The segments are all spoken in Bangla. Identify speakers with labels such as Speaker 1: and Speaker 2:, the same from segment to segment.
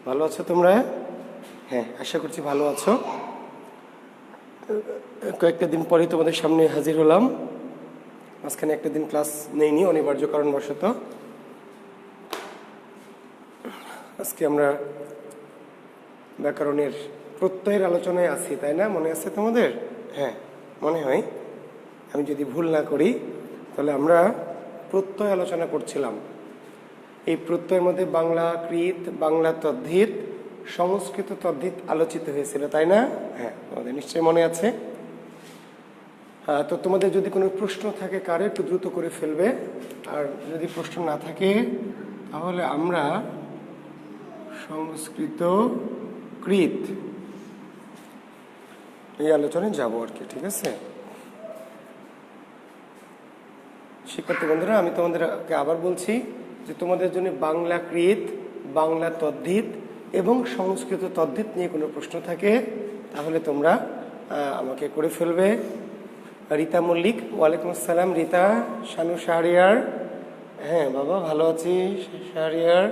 Speaker 1: ভালো আছো তোমরা? হ্যাঁ, আশা করছি ভালো আছো। কয়েকটা দিন পরে তোমাদের সামনে হাজির হলাম। মাঝখানে একটা দিন ক্লাস নেইনি অনিবার্য কারণবশত। আজকে আমরা ব্যাকরণের প্রত্যয়ের আলোচনায় আছি, তাই না? মনে আছে তোমাদের? হ্যাঁ, মনে হয়, আমি যদি ভুল না করি তাহলে আমরা প্রত্যয় আলোচনা করছিলাম। এই প্রত্যয়ের মধ্যে বাংলা কৃত, বাংলা তদ্ধিত, সংস্কৃত তদ্ধিত আলোচিত হয়েছিল, তাই না? হ্যাঁ, তোমাদের নিশ্চয়ই মনে আছে। তো তোমাদের যদি কোনো প্রশ্ন থাকে কারে একটু দ্রুত করে ফেলবে, আর যদি প্রশ্ন না থাকে তাহলে আমরা সংস্কৃত কৃত এই আলোচনায় যাবো আর কি। ঠিক আছে শিক্ষার্থী বন্ধুরা, আমি তোমাদেরকে আবার বলছি যে তোমাদের জন্য বাংলা কৃত, বাংলা তদ্ধিত এবং সংস্কৃত তদ্ধিত নিয়ে কোনো প্রশ্ন থাকে তাহলে তোমরা আমাকে করে ফেলবে। রীতা মল্লিক, ওয়ালাইকুম আসসালাম। রীতা, শানু শাহরিয়ার, হ্যাঁ বাবা ভালো আছি শাহরিয়ার।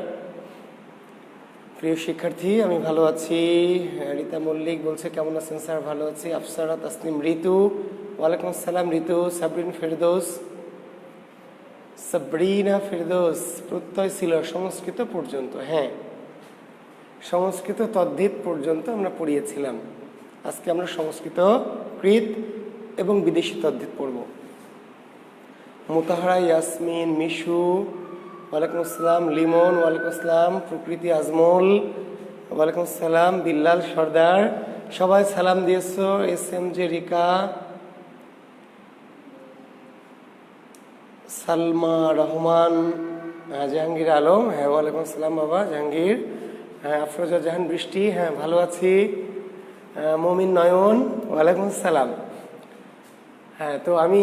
Speaker 1: প্রিয় শিক্ষার্থী, আমি ভালো আছি। রীতা মল্লিক বলছে কেমন আছেন স্যার? ভালো আছি। আফসারা তাসনিম, ঋতু, ওয়ালাইকুম আসসালাম ঋতু। সাবরিন ফেরদৌস, সাবরিনা ফেরদৌস, প্রত্যয় ছিল সংস্কৃত পর্যন্ত। হ্যাঁ, সংস্কৃত তদ্ধিত পর্যন্ত আমরা পড়িয়েছিলাম। আজকে আমরা সংস্কৃত কৃত এবং বিদেশি তদ্ধিত পড়ব। মুতাহারা ইয়াসমিন, মিশু, ওয়ালাইকুম আসসালাম। লিমন, ওয়ালাইকুম আসসালাম। প্রকৃতি আজমল, ওয়ালাইকুম আসসালাম। বিল্লাল সর্দার, সবাই সালাম দিয়েছো। S M J Rika, Salma Rahman, Jahangir Alam, হ্যাঁ ওয়ালাইকুম আসসালাম বাবা জাহাঙ্গীর। হ্যাঁ, আফরোজা জাহান বৃষ্টি, হ্যাঁ ভালো আছি। মমিন নয়ন, ওয়ালাইকুম আসসালাম। হ্যাঁ, তো আমি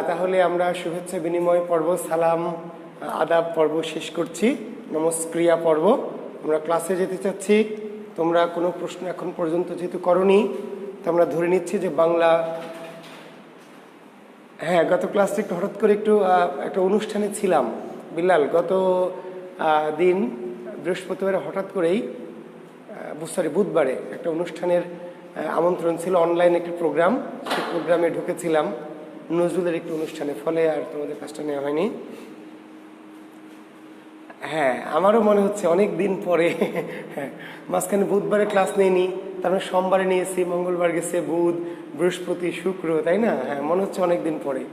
Speaker 1: তাহলে আমরা শুভেচ্ছা বিনিময় পর্ব, সালাম আদাব পর্ব শেষ করছি। নমস্ক্রিয়া পর্ব, আমরা ক্লাসে যেতে চাচ্ছি। তোমরা কোনো প্রশ্ন এখন পর্যন্ত যেহেতু করনি, তো আমরা ধরে নিচ্ছি যে বাংলা। হ্যাঁ, গত ক্লাসে একটু হঠাৎ করে একটা অনুষ্ঠানে ছিলাম বিল্লাল। গত দিন বৃহস্পতিবারে হঠাৎ করেই বুধবারে একটা অনুষ্ঠানের আমন্ত্রণ ছিল, অনলাইন একটি প্রোগ্রাম। সেই প্রোগ্রামে ঢুকেছিলাম নজরুলের একটি অনুষ্ঠানে, ফলে আর তোমাদের কাজটা নেওয়া হয়নি। হ্যাঁ, আমারও মনে হচ্ছে অনেক দিন পরে। হ্যাঁ, মাঝখানে বুধবারে ক্লাস নেইনি, তারপরে সোমবারে নিয়েছি, মঙ্গলবার গেছে, বুধ, বৃহস্পতি, শুক্র, তাই না? হ্যাঁ, মনে হচ্ছে অনেক দিন পরে।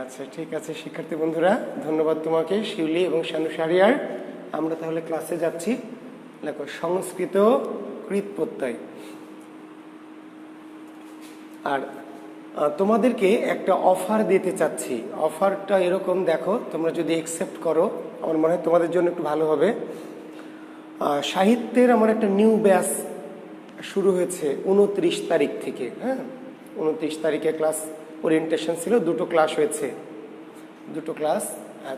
Speaker 1: আচ্ছা ঠিক আছে শিক্ষার্থী বন্ধুরা, ধন্যবাদ তোমাকে শিউলি এবং শানু শাহরিয়ার। আমরা তাহলে ক্লাসে যাচ্ছি। দেখো, সংস্কৃত কৃত প্রত্যয়। আর তোমাদেরকে একটা অফার দিতে চাচ্ছি। অফারটা এরকম, দেখো তোমরা যদি অ্যাকসেপ্ট করো আমার মনে হয় তোমাদের জন্য একটু ভালো হবে। সাহিত্যের আমার একটা নিউ ব্যাচ শুরু হয়েছে 29 তারিখ থেকে। হ্যাঁ, 29 তারিখে ক্লাস ওরিয়েন্টেশন ছিল, দুটো ক্লাস হয়েছে,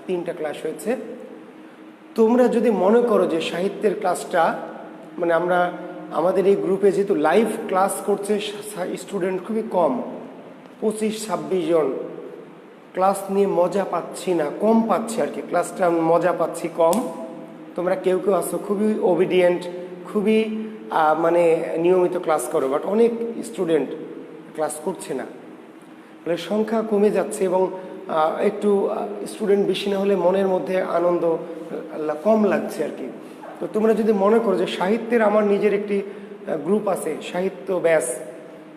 Speaker 1: তিনটা ক্লাস হয়েছে। তোমরা যদি মনে করো যে সাহিত্যের ক্লাসটা, মানে আমাদের এই গ্রুপে যেহেতু লাইভ ক্লাস করছে স্টুডেন্ট খুবই কম, 25-26 জন, ক্লাস নিয়ে মজা পাচ্ছি না, কম পাচ্ছি আর কি, ক্লাসটা মজা পাচ্ছি কম। তোমরা কেউ কেউ আসো খুবই ওবিডিয়েন্ট, খুবই মানে নিয়মিত ক্লাস করো, বাট অনেক স্টুডেন্ট ক্লাস করছে না, মানে সংখ্যা কমে যাচ্ছে। এবং একটু স্টুডেন্ট বেশি না হলে মনের মধ্যে আনন্দ কম লাগছে আর কি। তো তোমরা যদি মনে করো যে সাহিত্যের আমার নিজের একটি গ্রুপ আছে, সাহিত্য ব্যাস,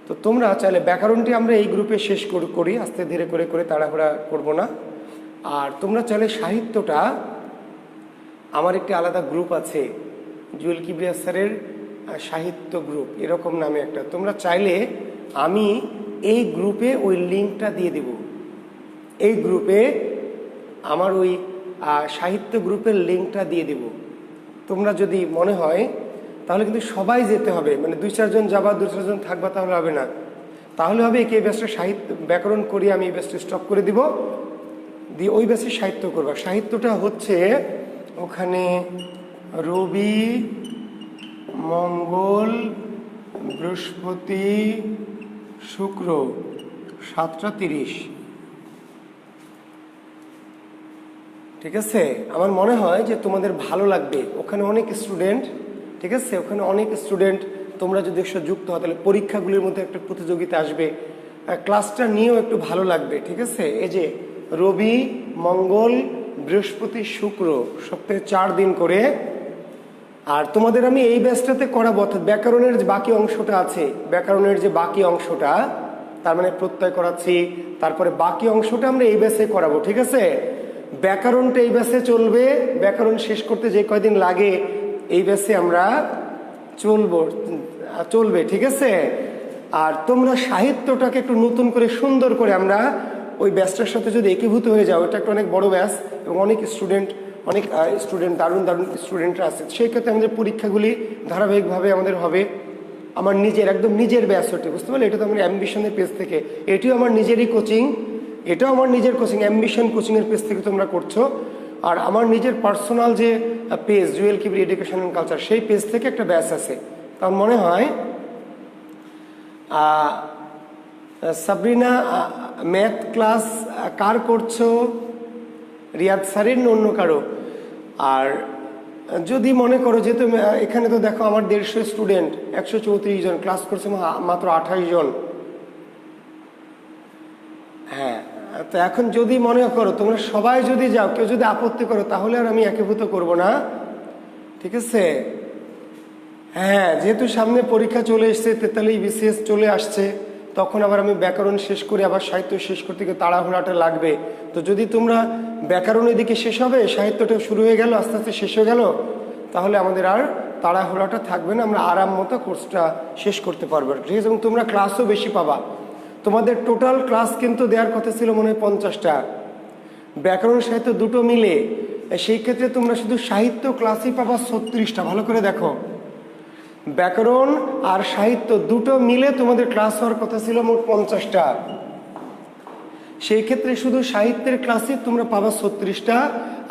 Speaker 1: তো তোমরা চাইলে ব্যাকরণটি আমরা এই গ্রুপে শেষ করি, আস্তে ধীরে করে তাড়াহুড়া করব না। আর তোমরা চাইলে সাহিত্যটা, আমার একটি আলাদা গ্রুপ আছে, জুয়েল কিবরিয়া স্যারের সাহিত্য গ্রুপ এরকম নামে একটা, তোমরা চাইলে আমি এই গ্রুপে ওই লিঙ্কটা দিয়ে দেব। এই গ্রুপে আমার ওই সাহিত্য গ্রুপের লিঙ্কটা দিয়ে দেব। তোমরা যদি মনে হয় তাহলে কিন্তু সবাই যেতে হবে, মানে 2-4 জন যাবা, 2-4 জন থাকবা, তাহলে হবে না। তাহলে হবে কি, এই ব্যাচটা সাহিত্য ব্যাকরণ করি, আমি এই ব্যাচটা স্টপ করে দিব, দিয়ে ওই ব্যাচে সাহিত্য করবা। সাহিত্যটা হচ্ছে ওখানে রবি, মঙ্গল, বৃহস্পতি, শুক্র, 7টা 30, ঠিক আছে, আমার মনে হয় যে তোমাদের ভালো লাগবে। ওখানে অনেক স্টুডেন্ট, ঠিক আছে, ওখানে অনেক স্টুডেন্ট। তোমরা যদি একটু যুক্ত হও তাহলে পরীক্ষাগুলির মধ্যে একটা প্রতিযোগিতা আসবে, ক্লাসটা নিয়েও একটু ভালো লাগবে। ঠিক আছে, এই যে রবি, মঙ্গল, বৃহস্পতি, শুক্র, সপ্তাহে 4 দিন করে। আর তোমাদের আমি এই ব্যাচটাতে করাবো, অর্থাৎ ব্যাকরণের যে বাকি অংশটা আছে, ব্যাকরণের যে বাকি অংশটা, তার মানে প্রত্যয় করাচ্ছি, তারপরে বাকি অংশটা আমরা এই ব্যাচে করাবো। ঠিক আছে, ব্যাকরণটা এই ব্যাচে চলবে, ব্যাকরণ শেষ করতে যে কয়দিন লাগে এই ব্যাচে আমরা চলবে। ঠিক আছে, আর তোমরা সাহিত্যটাকে একটু নতুন করে সুন্দর করে আমরা ওই ব্যাচটার সাথে যদি একীভূত হয়ে যাও, এটা একটা অনেক বড় ব্যাচ এবং অনেক স্টুডেন্ট দারুণ দারুণ স্টুডেন্টরা আছে। সেই ক্ষেত্রে আমাদের পরীক্ষাগুলি ধারাবাহিকভাবে আমাদের হবে। আমার নিজের একদম নিজের ব্যাচ ওটি, বুঝতে পারলে? এটা তো আমার অ্যাম্বিশনের পেজ থেকে, এটিও আমার নিজেরই কোচিং, এটাও আমার নিজের কোচিং, অ্যাম্বিশন কোচিংয়ের পেজ থেকে তোমরা করছো। আর আমার নিজের পার্সোনাল যে page Jewel Kibria education and culture, সেই পেজ থেকে একটা ব্যাচ আছে। আমার মনে হয় সাবরিনা ম্যাথ ক্লাস কার করছো, রিয়াদ স্যারের না অন্য কারো? আর যদি মনে করো, যেহেতু এখানে তো দেখো আমার 150 স্টুডেন্ট, 134 জন ক্লাস করছে, মাত্র 28 জন। হ্যাঁ, তো এখন যদি মনে করো তোমরা সবাই যদি যাও, কেউ যদি আপত্তি করো, তাহলে আর আমি একীভূত করব না। ঠিক আছে, হ্যাঁ, যেহেতু সামনে পরীক্ষা চলে এসছে, 43 বিসিএস চলে আসছে, তখন আবার আমি ব্যাকরণ শেষ করে আবার সাহিত্য শেষ করতে গিয়ে তাড়াহুড়াটা লাগবে। তো যদি তোমরা ব্যাকরণের দিকে শেষ হবে, সাহিত্যটা শুরু হয়ে গেল, আস্তে আস্তে শেষ হয়ে গেল, তাহলে আমাদের আর তাড়াহুড়াটা থাকবে না, আমরা আরাম মতো কোর্সটা শেষ করতে পারবো। ঠিক আছে, এবং তোমরা ক্লাসও বেশি পাবা। তোমাদের টোটাল ক্লাস কিন্তু দেওয়ার কথা ছিল মনে হয় 50টা, ব্যাকরণ সাহিত্য দুটো মিলে। সেই ক্ষেত্রে তোমরা শুধু সাহিত্য ক্লাসই পাবা 36টা। ভালো করে দেখো, ব্যাকরণ আর সাহিত্য দুটো মিলে তোমাদের ক্লাস হওয়ার কথা ছিল মোট 50টা। সেই ক্ষেত্রে শুধু সাহিত্যের ক্লাসে তোমরা পাবা 36টা।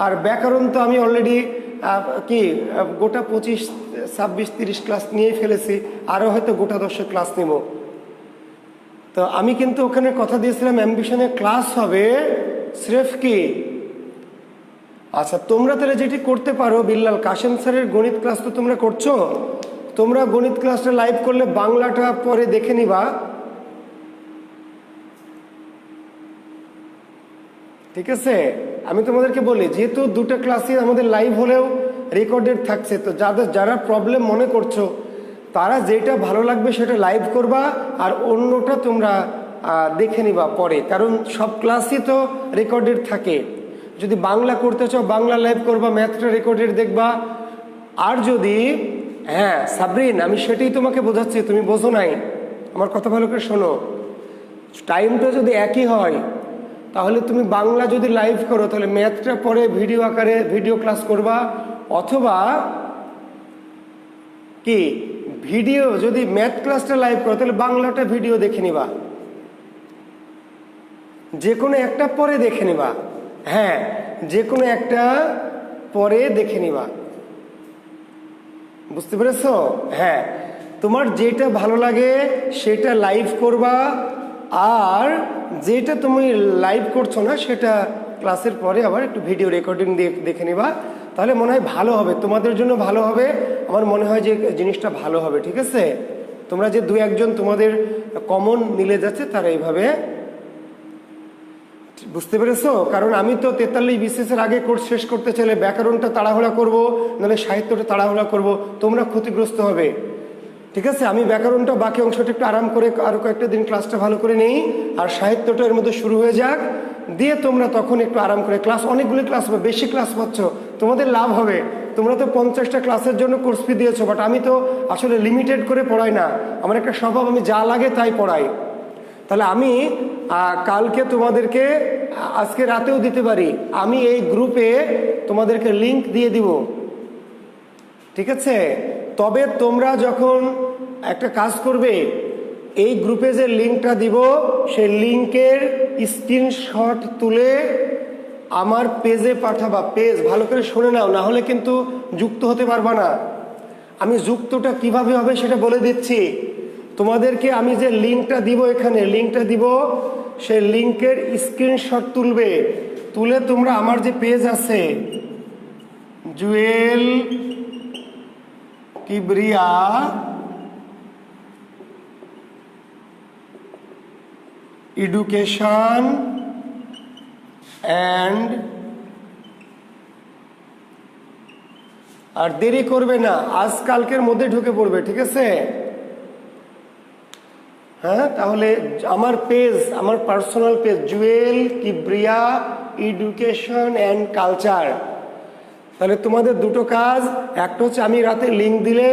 Speaker 1: আর ব্যাকরণ তো আমি অলরেডি গোটা 25, 26, 30 ক্লাস নিয়েই ফেলেছি, আরও হয়তো গোটা 10 ক্লাস নেব। তো আমি কিন্তু ওখানে কথা দিয়েছিলাম অ্যাম্বিশনের ক্লাস হবে স্রেফ কি। আচ্ছা, তোমরা তাহলে যেটি করতে পারো, বিল্লাল কাশেম স্যারের গণিত ক্লাস তো তোমরা করছো, তোমরা গণিত ক্লাসটা লাইভ করলে বাংলাটা পরে দেখে নিবা। ঠিক আছে, আমি তোমাদেরকে বলি, যেহেতু দুটো ক্লাসই আমাদের লাইভ হলেও রেকর্ডেড থাকছে, তো যারা প্রবলেম মনে করছো, তারা যেটা ভালো লাগবে সেটা লাইভ করবা, আর অন্যটা তোমরা দেখে নিবা পরে, কারণ সব ক্লাসই তো রেকর্ডেড থাকে। যদি বাংলা করতে চাও বাংলা লাইভ করবা, ম্যাথটা রেকর্ডেড দেখবা। আর যদি, হ্যাঁ সাবরিন, আমি সেটাই তোমাকে বোঝাচ্ছি, তুমি বোঝো নাই, আমার কথা ভালো করে শোনো। টাইমটা যদি একই হয়, তাহলে তুমি বাংলা যদি লাইভ করো, তাহলে ম্যাথটা পরে ভিডিও আকারে ভিডিও ক্লাস করবা, অথবা কি ভিডিও যদি ম্যাথ ক্লাসটা লাইভ করো, তাহলে বাংলাটা ভিডিও দেখে নিবা, যে কোনো একটা পরে দেখে নিবা। হ্যাঁ, যে কোনো একটা পরে দেখে নিবা, বুঝতে পেরেছো? হ্যাঁ, তোমার যেটা ভালো লাগে সেটা লাইভ করবা, আর যেটা তুমি লাইভ করছো না সেটা ক্লাসের পরে আবার একটু ভিডিও রেকর্ডিং দিয়ে দেখে নিবা, তাহলে মনে হয় ভালো হবে, তোমাদের জন্য ভালো হবে। আমার মনে হয় যে জিনিসটা ভালো হবে। ঠিক আছে, তোমরা যে 2-1 জন তোমাদের কমন মিলে যাচ্ছে, তারা এইভাবে, বুঝতে পেরেছো? কারণ আমি তো 43 বিসিএসের আগে কোর্স শেষ করতে চাইলে ব্যাকরণটা তাড়াহুড়া করব, নাহলে সাহিত্যটা তাড়াহুড়া করব, তোমরা ক্ষতিগ্রস্ত হবে। ঠিক আছে, আমি ব্যাকরণটা বাকি অংশটা একটু আরাম করে আরও কয়েকটা দিন ক্লাসটা ভালো করে নেই, আর সাহিত্যটা এর মধ্যে শুরু হয়ে যাক, দিয়ে তোমরা তখন একটু আরাম করে ক্লাস, অনেকগুলি ক্লাস হবে, বেশি ক্লাস পাচ্ছ, তোমাদের লাভ হবে। তোমরা তো 50টা ক্লাসের জন্য কোর্স ফি দিয়েছো, বাট আমি তো আসলে লিমিটেড করে পড়াই না, আমার একটা স্বভাব, আমি যা লাগে তাই পড়াই। তাহলে আমি কালকে তোমাদেরকে, আজকে রাতেও দিতে পারি, আমি এই গ্রুপে তোমাদেরকে লিংক দিয়ে দিব। ঠিক আছে, তবে তোমরা যখন একটা কাজ করবে, এই গ্রুপে যে লিঙ্কটা দিব, সেই লিঙ্কের স্ক্রিনশট তুলে আমার পেজে পাঠাবা। পেজ ভালো করে শুনে নাও, না হলে কিন্তু যুক্ত হতে পারবা না। আমি যুক্তটা কিভাবে হবে সেটা বলে দিচ্ছি তোমাদেরকে। আমি যে লিঙ্কটা দিব, এখানে লিঙ্কটা দিব, সেই লিঙ্কের স্ক্রিনশট তুলবে, তুলে তোমরা আমার যে পেজ আছে জুয়েল কিবরিয়া এডুকেশন অ্যান্ড, আর দেরি করবে না, আজকালকের মধ্যে ঢুকে পড়বে, ঠিক আছে? হ্যাঁ, তাহলে আমার পেজ, আমার personal page Jewel Kibria education and culture. তাহলে তোমাদের দুটো কাজ, একটা হচ্ছে আমি রাতে লিঙ্ক দিলে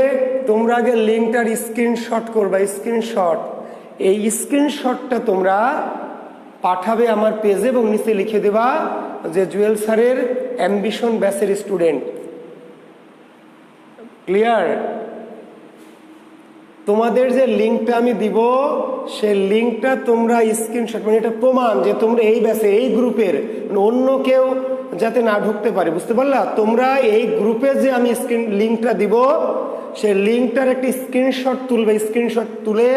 Speaker 1: তোমরা আগে লিঙ্কটার স্ক্রিনশট করবা, স্ক্রিনশট। এই স্ক্রিনশটটা তোমরা পাঠাবে আমার পেজে এবং নিচে লিখে দেবা যে জুয়েল স্যারের অ্যাম্বিশন ব্যাচের স্টুডেন্ট। ক্লিয়ার? তোমাদের যে লিঙ্কটা আমি দিব সেই লিঙ্কটা তোমরা স্ক্রিনশট, মানে এটা প্রমাণ যে তোমরা এই ব্যাচে, এই গ্রুপের, অন্য কেউ যাতে না ঢুকতে পারে, বুঝতে পারলা? তোমরা এই গ্রুপে যে আমি লিঙ্কটা দিব সেই লিঙ্কটার একটা স্ক্রিনশট তুলবে, স্ক্রিনশট তুলে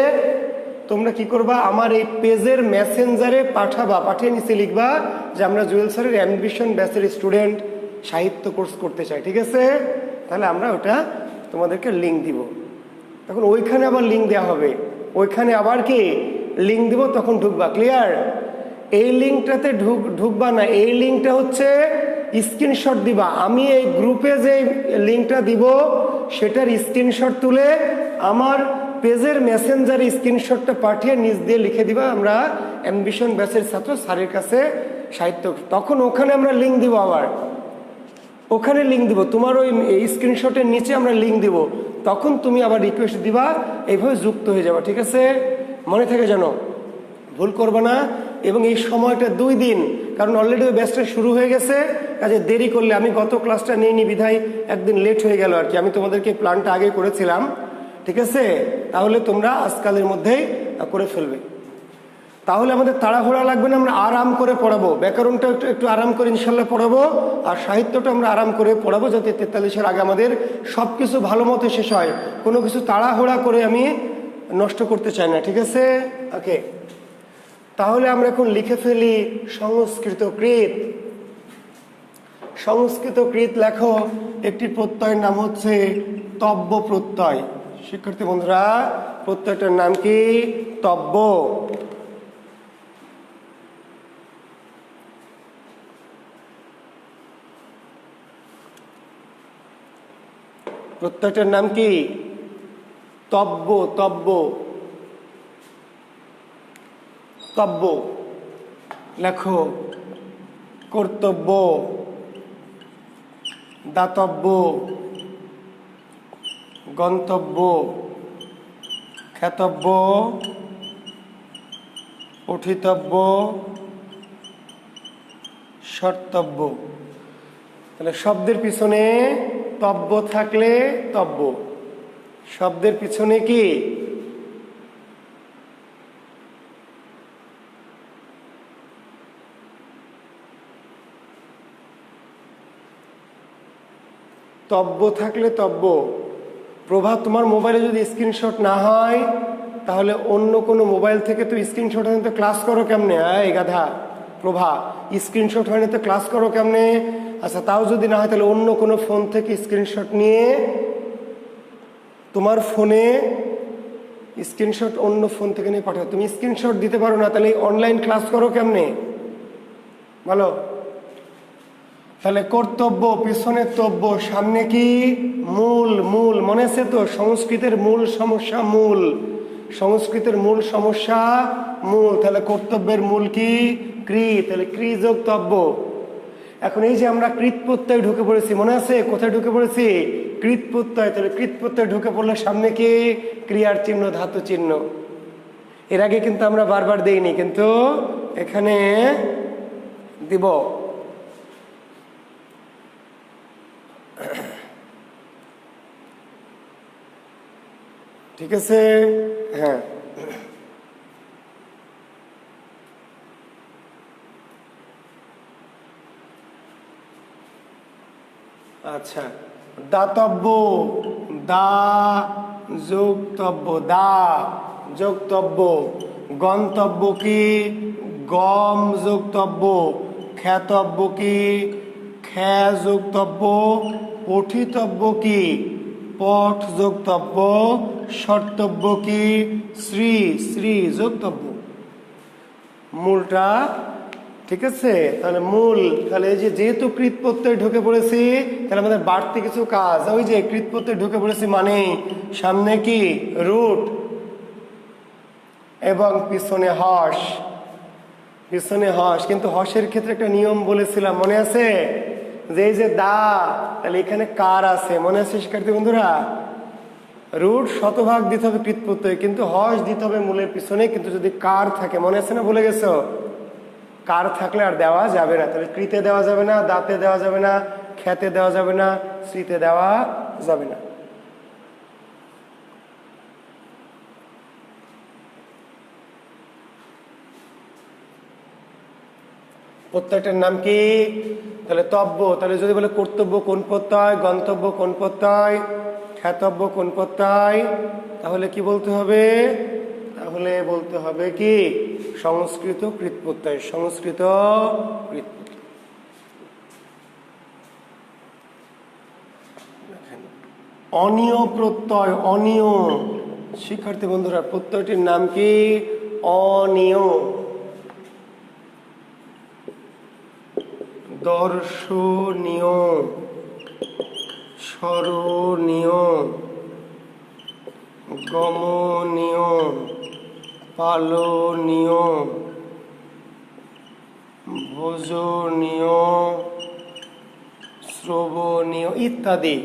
Speaker 1: তোমরা কি করবা, আমার এই পেজের মেসেঞ্জারে পাঠাবা, পাঠিয়ে নিচে লিখবা যে আমরা জুয়েল স্যারের অ্যাম্বিশন ব্যাচের স্টুডেন্ট, সাহিত্য কোর্স করতে চাই, ঠিক আছে? তাহলে আমরা ওটা তোমাদেরকে লিঙ্ক দিব। তখন ওইখানে আবার লিঙ্ক দেওয়া হবে, ওইখানে আবার কি লিঙ্ক দিব, তখন ঢুকবা। ক্লিয়ার? এই লিঙ্কটাতে ঢুকবা না, এই লিঙ্কটা হচ্ছে স্ক্রিনশট দিবা। আমি এই গ্রুপে যে লিঙ্কটা দিব সেটার স্ক্রিনশট তুলে আমার পেজের মেসেঞ্জারে স্ক্রিনশটটা পাঠিয়ে নিচ দিয়ে লিখে দিবা আমরা অ্যাম্বিশন ব্যাচের ছাত্র, স্যারের কাছে সাহিত্য। তখন ওখানে আমরা লিঙ্ক দিব, আবার ওখানে লিঙ্ক দিব, তোমার ওই স্ক্রিনশটের নিচে আমরা লিঙ্ক দিব, তখন তুমি আবার রিকোয়েস্ট দিবা, এইভাবে যুক্ত হয়ে যাবা, ঠিক আছে? মনে থাকে যেন, ভুল করবে না। এবং এই সময়টা 2 দিন, কারণ অলরেডি ওই ব্যাচটা শুরু হয়ে গেছে, কাজে দেরি করলে, আমি গত ক্লাসটা নিয়ে নি বিধায় একদিন লেট হয়ে গেল আর কি, আমি তোমাদেরকে প্ল্যানটা আগে করেছিলাম, ঠিক আছে? তাহলে তোমরা আজকালের মধ্যেই করে ফেলবে। তাহলে আমাদের তাড়াহুড়া লাগবে না, আমরা আরাম করে পড়াবো, ব্যাকরণটা একটু আরাম করে ইনশাল্লাহ পড়াবো, আর সাহিত্যটা আমরা আরাম করে পড়াবো, যাতে 43-এর আগে আমাদের সব কিছু ভালো মতো শেষ হয়। কোনো কিছু তাড়াহুড়া করে আমি নষ্ট করতে চাই না, ঠিক আছে? ওকে, তাহলে আমরা এখন লিখে ফেলি সংস্কৃতকৃত। সংস্কৃতকৃত লেখো, একটি প্রত্যয়ের নাম হচ্ছে তব্য প্রত্যয়। শিক্ষার্থী বন্ধুরা, প্রত্যয়টার নাম কি? তব্য। প্রত্যয়টার নাম কি? তব্য। তব্য, তব্য লেখো। কর্তব্য, দাতব্য, গন্তব্য, খ্যাতব্য, পঠিতব্য, শর্তব্য। তাহলে শব্দের পিছনে তব্য থাকলে তব্য, শব্দের পিছনে কি? তব্য থাকলে তব্য। প্রভা, তোমার মোবাইলে যদি স্ক্রিনশট না হয় তাহলে অন্য কোনো মোবাইল থেকে তো স্ক্রিনশট হয়নি, তো ক্লাস করো কেমনে? এই গাধা প্রভা, স্ক্রিনশট হয়নি তো ক্লাস করো কেমনে? আচ্ছা, তাও যদি না হয় তাহলে অন্য কোনো ফোন থেকে স্ক্রিনশট নিয়ে তোমার ফোনে স্ক্রিনশট অন্য ফোন থেকে নিয়ে পাঠাও। তুমি স্ক্রিনশট দিতে পারো না, তাহলে অনলাইন ক্লাস করো কেমনে বলো? তাহলে কর্তব্য, পিছনে তব্য, সামনে কি? মূল। মূল মনে আছে তো? সংস্কৃতের মূল সমস্যা মূল, সংস্কৃতের মূল সমস্যা মূল। তাহলে কর্তব্যের মূল কি? কৃ। তাহলে কৃ যোগ তব্য। এখন এই যে আমরা কৃত প্রত্যয় ঢুকে পড়েছি, মনে আছে কোথায় ঢুকে পড়েছি? কৃত প্রত্যয়। তাহলে কৃত প্রত্যয় ঢুকে পড়লে সামনে কি? ক্রিয়ার চিহ্ন, ধাতু চিহ্ন। এর আগে কিন্তু আমরা বারবার দেইনি, কিন্তু এখানে দিব। ঠিক আছে? হ্যাঁ, আচ্ছা। দাতব্য, দা যোগতব্য, দা যোগতব্য। গন্তব্য কি? গম যোগতব্য। খ্যাতব্য কি, খ্যা যোগতব্য, পঠিতব্য কি, পঠ যোগতব্য, শর্তব্য কি, শ্রী শ্রী যোগতব্য। মূলটা ঠিক আছে। তাহলে মূল, তাহলে এই যে যেহেতু কৃত প্রত্যয় ঢুকে পড়েছি, তাহলে আমাদের বাড়তি কিছু কাজ, ওই যে কৃত প্রত্যয় ঢুকে পড়েছি মানে সামনে কি রুট এবং পিছনে হস, পিছনে হস। কিন্তু হসের ক্ষেত্রে একটা নিয়ম বলেছিলাম, মনে আছে? যে এই যে দা, তাহলে এখানে কার আছে, মনে আছে শিক্ষার্থী বন্ধুরা? রুট শতভাগ দিতে হবে কৃত প্রত্যয়, কিন্তু হস দিতে হবে মূলের পিছনে। কিন্তু যদি কার থাকে, মনে আছে না, ভুলে গেছো? কার থাকলে আর দেওয়া যাবে না। তাহলে কৃতে দেওয়া যাবে না, দাঁতে দেওয়া যাবে না, খ্যাতে দেওয়া যাবে না, শ্রীতে দেওয়া যাবে না। প্রত্যয়টার নাম কি? তাহলে তব্য। তাহলে যদি বলে কর্তব্য কোন প্রত্যয়, গন্তব্য কোন প্রত্যয়, খ্যাতব্য কোন প্রত্যয়, তাহলে কি বলতে হবে? তাহলে বলতে হবে কি সংস্কৃত কৃত প্রত্যয়, সংস্কৃত কৃত প্রত্যয়। অনিয় প্রত্যয়, অনিয়। শিক্ষার্থী বন্ধুরা, প্রত্যয়টির নাম কি? অনিয়। দর্শনীয়, স্মরণীয়, গমনীয়, পালনীয়, ভোজনীয়, শ্রবণীয় ইত্যাদি।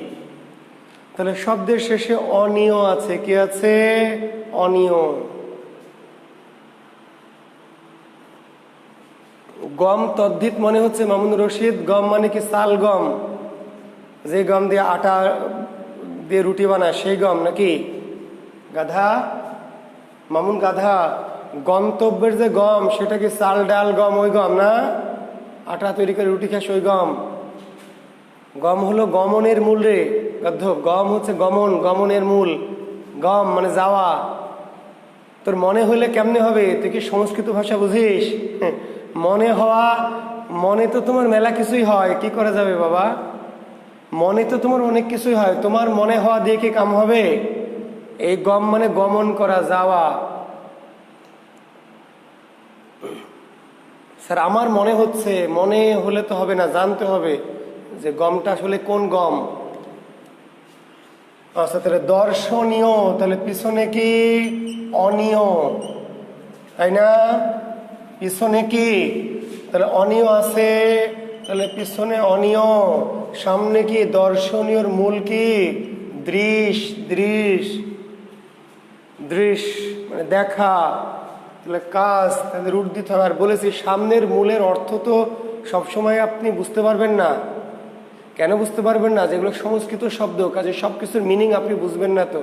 Speaker 1: তাহলে শব্দের শেষে অনিয় আছে, কি আছে? অনিয়। গম তদ্ধিত মনে হচ্ছে মামুন রশিদ, গম মানে কি? চাল গম, যে গম দিয়ে আটা দিয়ে রুটি বানায় সেই গম নাকি? গাধা, মামুন গাধা। গন্তব্যের যে গম সেটা কি চাল ডাল গম, ওই গম না? আটা তৈরি করে রুটি খাস ওই গম। গম হলো গমনের মূল রে গদ্ধ, গম হচ্ছে গমন, গমনের মূল। গম মানে যাওয়া। তোর মনে হলে কেমনে হবে? তুই কি সংস্কৃত ভাষা বুঝিস? মনে হওয়া, মনে তো তোমার মেলা কিছুই হয়, কি করা যাবে বাবা? মনে তো তোমার অনেক কিছুই হয়, তোমার মনে হওয়া দিয়ে কি কাম হবে? এই গম মানে গমন করা, যাওয়া। স্যার আমার মনে হচ্ছে, মনে হলে তো হবে না, জানতে হবে যে গমটা আসলে কোন গম। আচ্ছা, তাহলে দর্শনীয়, তাহলে পিছনে কি? অনিয়, তাই না? পিছনে কি? তাহলে অনিয় আছে, তাহলে পিছনে অনিয়। সামনে কি? দর্শনীয়র মূল কি? দৃশ, দৃশ, দৃশ মানে দেখা। তাহলে কাজ, তাহলে রুট দিতে হবে। আর বলেছি সামনের মূলের অর্থ তো সবসময় আপনি বুঝতে পারবেন না। কেন বুঝতে পারবেন না? যেগুলো সংস্কৃত শব্দ, কাজে সব কিছুর মিনিং আপনি বুঝবেন না। তো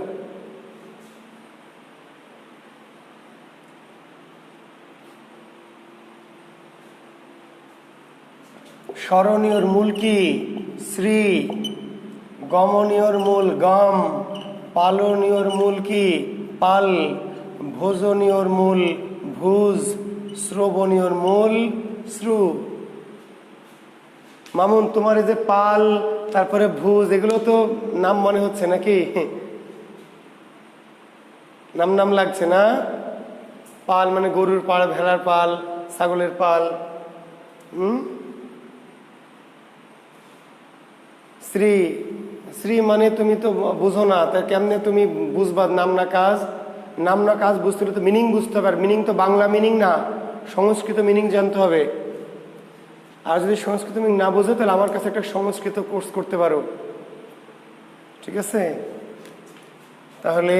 Speaker 1: স্মরণীয়র মূল কি? শ্রী। গমনীয়র মূল গম। পালনীয়র মূল কি? পাল। ভোজনীয়র মূল ভুজ। শ্রবণীয়র মূল শ্রু। মামুন, তোমার এই যে পাল, তারপরে ভুজ, এগুলো তো নাম মনে হচ্ছে নাকি? নাম নাম লাগছে না? পাল মানে গরুর পাল, ভেড়ার পাল, ছাগলের পাল। শ্রী, শ্রী মানে তুমি তো বুঝো না, তা কেমনে তুমি বুঝবা? নাম না কাজ, নাম না কাজ বুঝতে হলে তো মিনিং বুঝতে হবে। আর মিনিং তো বাংলা মিনিং না, সংস্কৃত মিনিং জানতে হবে। আর যদি সংস্কৃত মিনিং না বোঝো, তাহলে আমার কাছে একটা সংস্কৃত কোর্স করতে পারো, ঠিক আছে? তাহলে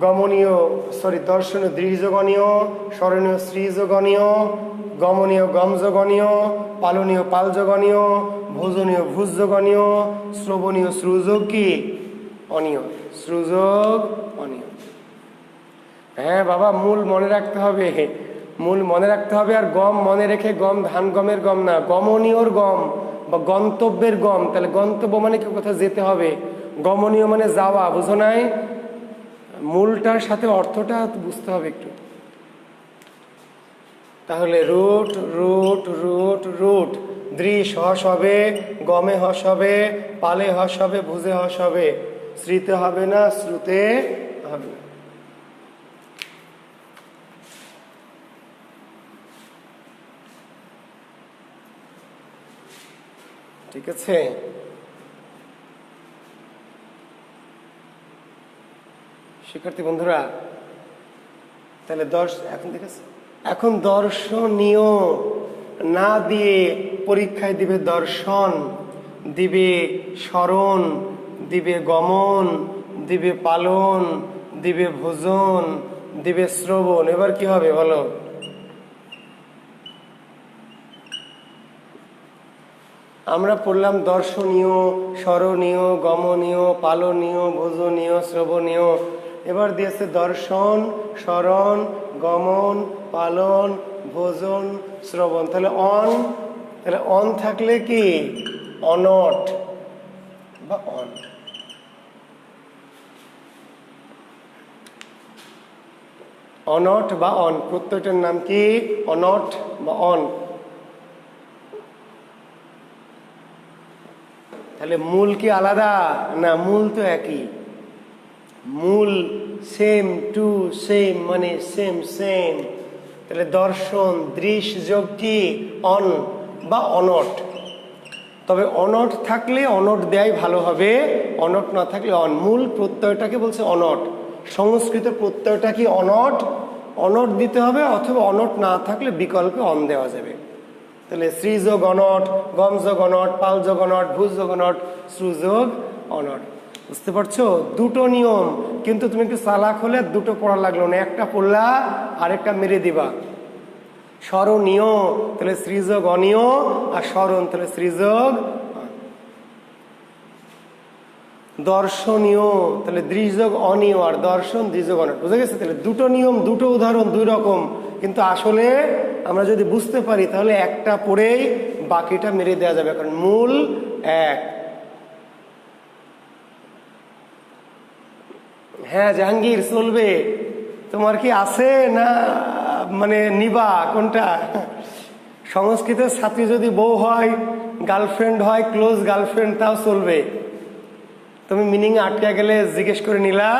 Speaker 1: গমনীয়, দর্শনীয় দৃঢ়যোগনীয়, স্মরণীয় শ্রীযোগনীয়, গমনীয় গমযোগনীয়, পালনীয় পালযোগনীয়, ভোজনীয় ভুজযোগনীয়, শ্রবণীয় শ্রুযোগ কি? অনিয়, শ্রুযোগ অনিয়। হ্যাঁ বাবা, মূল মনে রাখতে হবে, মূল মনে রাখতে হবে। আর গম মনে রেখে, গম ধান গমের গম না, গমনীয়র গম বা গন্তব্যের গম। তাহলে গন্তব্য মানে কি? কোথাও যেতে হবে। গমনীয় মানে যাওয়া, বুঝো নাই? মূলটার সাথে অর্থটা বুঝতে হবে একটু। তাহলে রুট রুট রুট রুট, দৃশ হস হবে, গমে হস হবে, পালে হস হবে, ভুজে হস হবে, শ্রীতে হবে না, শ্রুতে হবে না। ঠিক আছে? শিক্ষার্থী বন্ধুরা, তাহলে এখন দর্শনীয় না দিয়ে পরীক্ষায় দিবে দর্শন, দিবে স্মরণ, দিবে গমন, দিবে পালন, দিবে ভোজন, দিবে শ্রবণ। এবার কি হবে বলো? আমরা পড়লাম দর্শনীয়, স্মরণীয়, গমনীয়, পালনীয়, ভোজনীয়, শ্রবণীয়। এবার দিয়েছে দর্শন, স্মরণ, গমন, পালন, ভোজন, শ্রবণ। তাহলে অন থাকলে কি অনট বা অন। অনট বা অন, প্রত্যেকটার নাম কি? অনট বা অন। তাহলে মূল কি আলাদা? না, মূল তো একই। মূল সেম টু সেম, মানে সেম সেম। তাহলে দর্শন, দৃশ যোগ কি? অন বা অনট। তবে অনট থাকলে অনট দেয়াই ভালো হবে, অনট না থাকলে অন। মূল প্রত্যয়টাকে বলছে অনট। সংস্কৃত প্রত্যয়টা কি? অনট। অনট দিতে হবে, অথবা অনট না থাকলে বিকল্পে অন দেওয়া যাবে। তাহলে শ্রীযোগ অনট, গমযোগ অনট, পালযোগ অনট, ভুজযোগ অনট, শ্রুযোগ অনট। বুঝতে পারছো? দুটো নিয়ম, কিন্তু তুমি একটু চালাক হলে দুটো পড়া লাগলো না, একটা পড়লা আরেকটা মেরে দিবা। স্মরণীয় তাহলে শ্রীযোগ অনীয়, আর স্মরণ তাহলে শ্রীযোগ। দর্শনীয় তাহলে দৃশযোগ অনীয়, আর দর্শন দ্বিযোগ অনট। বুঝা গেছে? তাহলে দুটো নিয়ম, দুটো উদাহরণ, দুই রকম, কিন্তু আসলে আমরা যদি বুঝতে পারি তাহলে একটা পড়েই বাকিটা মেরে দেওয়া যাবে, কারণ মূল এক। হ্যাঁ জাহাঙ্গীর, চলবে। তোমার কি আছে না মানে নিবা কোনটা? সংস্কৃতের ছাত্রী যদি বউ হয়, গার্লফ্রেন্ড হয়, ক্লোজ গার্লফ্রেন্ড, তাও চলবে। তুমি মিনিং আটকে গেলে জিজ্ঞেস করে নিলা।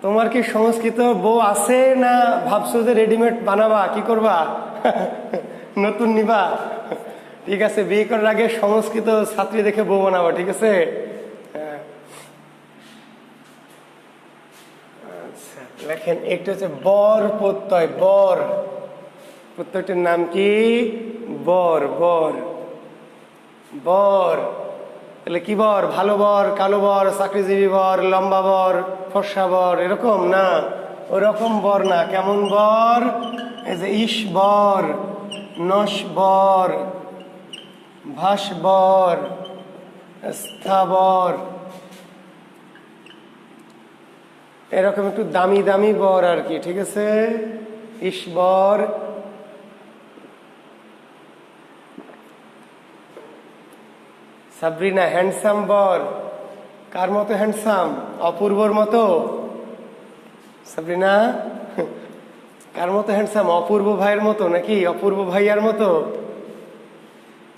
Speaker 1: তোমার কি সংস্কৃত বউ আছে না ভাবছো যে রেডিমেড বানাবা? কি করবা? নতুন নিবা? ঠিক আছে, বিয়ে করার আগে সংস্কৃত ছাত্রী দেখে বউ বানাবা। ঠিক আছে? আচ্ছা, লেখেন। একটু হচ্ছে বর প্রত্যয়। বর প্রত্যয়টির নাম কি? বর। বর বর তাহলে কি বর? ভালো বর, কালো বর, চাকরিজীবী বর, লম্বা বর, ফর্সা বর, এরকম না। ওরকম বর না। কেমন বর? এই যে ইস বর, নস বর, ভাস বর, স্থাবর, এরকম একটু দামি দামি বর আর কি। ঠিক আছে? ঈশ্বর। সাবরিনা হ্যান্ডসাম বর। কার মতো হ্যান্ডসাম? অপূর্বর মতো? সাবরিনা কার মতো হ্যান্ডসাম? অপূর্ব ভাইয়ের মতো নাকি অপূর্ব ভাইয়ার মতো?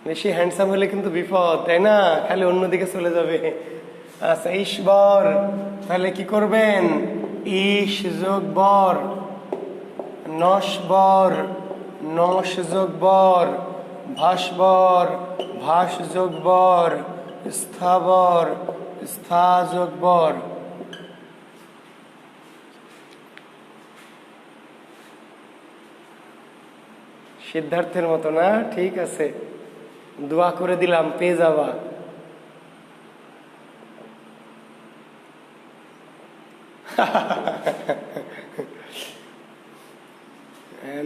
Speaker 1: বেশি হ্যান্ডসাম হলে কিন্তু বিপদ, তাই না? খালি অন্যদিকে চলে যাবে। আচ্ছা, ঈশ্বর তাহলে কি করবেন? ইস যোগ বর, নস বর, নস যোগ বর, ভাস্বর, ভাস যোগ বর, স্থাবর, স্থা যোগ বর। সিদ্ধার্থের মতো না? ঠিক আছে, দোয়া করে দিলাম, পেয়ে যাবা।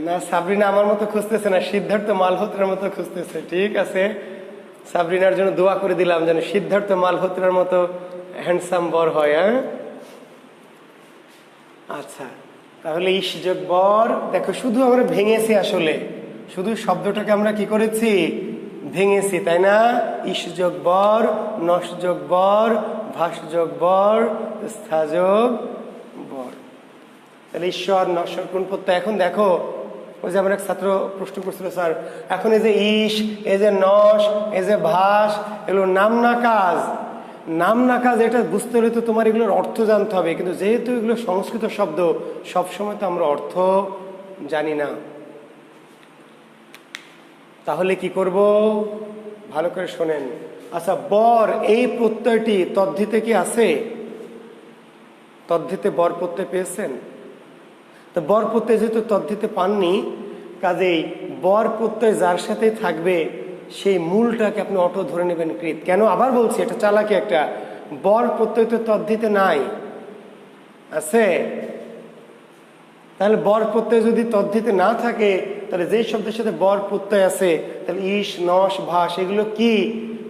Speaker 1: না, সাবরিনা আমার মতো খুঁজতেছে না, সিদ্ধার্থ মালহোত্রার মতো খুঁজতেছে। ঠিক আছে, সাবরিনার জন্য দোয়া করে দিলাম যেন সিদ্ধার্থ মালহোত্রার মতো হ্যান্ডসাম বর হয়। হ্যাঁ, আচ্ছা, তাহলে ইস যোগ বর। দেখো, শুধু আমরা ভেঙেছি, আসলে শুধু শব্দটাকে আমরা কি করেছি? ভেঙেছি, তাই না? ইস যোগ বর, নস যোগ বর, ভাস যোগ বর, স্থা যোগ বর। তাহলে ঈশ্বর, নশ্বর, কোন প্রত্যয়? এখন দেখো, ওই যে আমার এক ছাত্র প্রশ্ন করছিল, স্যার এখন এই যে ইস, এই যে নস, এই যে ভাস, এগুলো নাম না কাজ, নাম না কাজ, এটা বুঝতে হলে তো তোমার এগুলোর অর্থ জানতে হবে। কিন্তু যেহেতু এগুলো সংস্কৃত শব্দ, সবসময় তো আমরা অর্থ জানি না। তাহলে কি করব, ভালো করে শোনেন। আচ্ছা, বর এই প্রত্যয়টি তদ্ধিতে কি আছে? তদ্ধিতে বর প্রত্যয় পেয়েছেন? তো বর প্রত্যয় যেহেতু তদ্ধিতে পাননি, কাজেই বর প্রত্যয় যার সাথে থাকবে সেই মূলটাকে আপনি অটো ধরে নেবেন কৃত। কেন আবার বলছি, এটা চালাকি একটা। বর প্রত্যয় তো তদ্ধিতে নাই, আছে? তাহলে বর প্রত্যয় যদি তদ্ধিতে না থাকে, তাহলে যেই শব্দের সাথে বর প্রত্যয় আছে, তাহলে ইস, নস, ভাস এগুলো কি?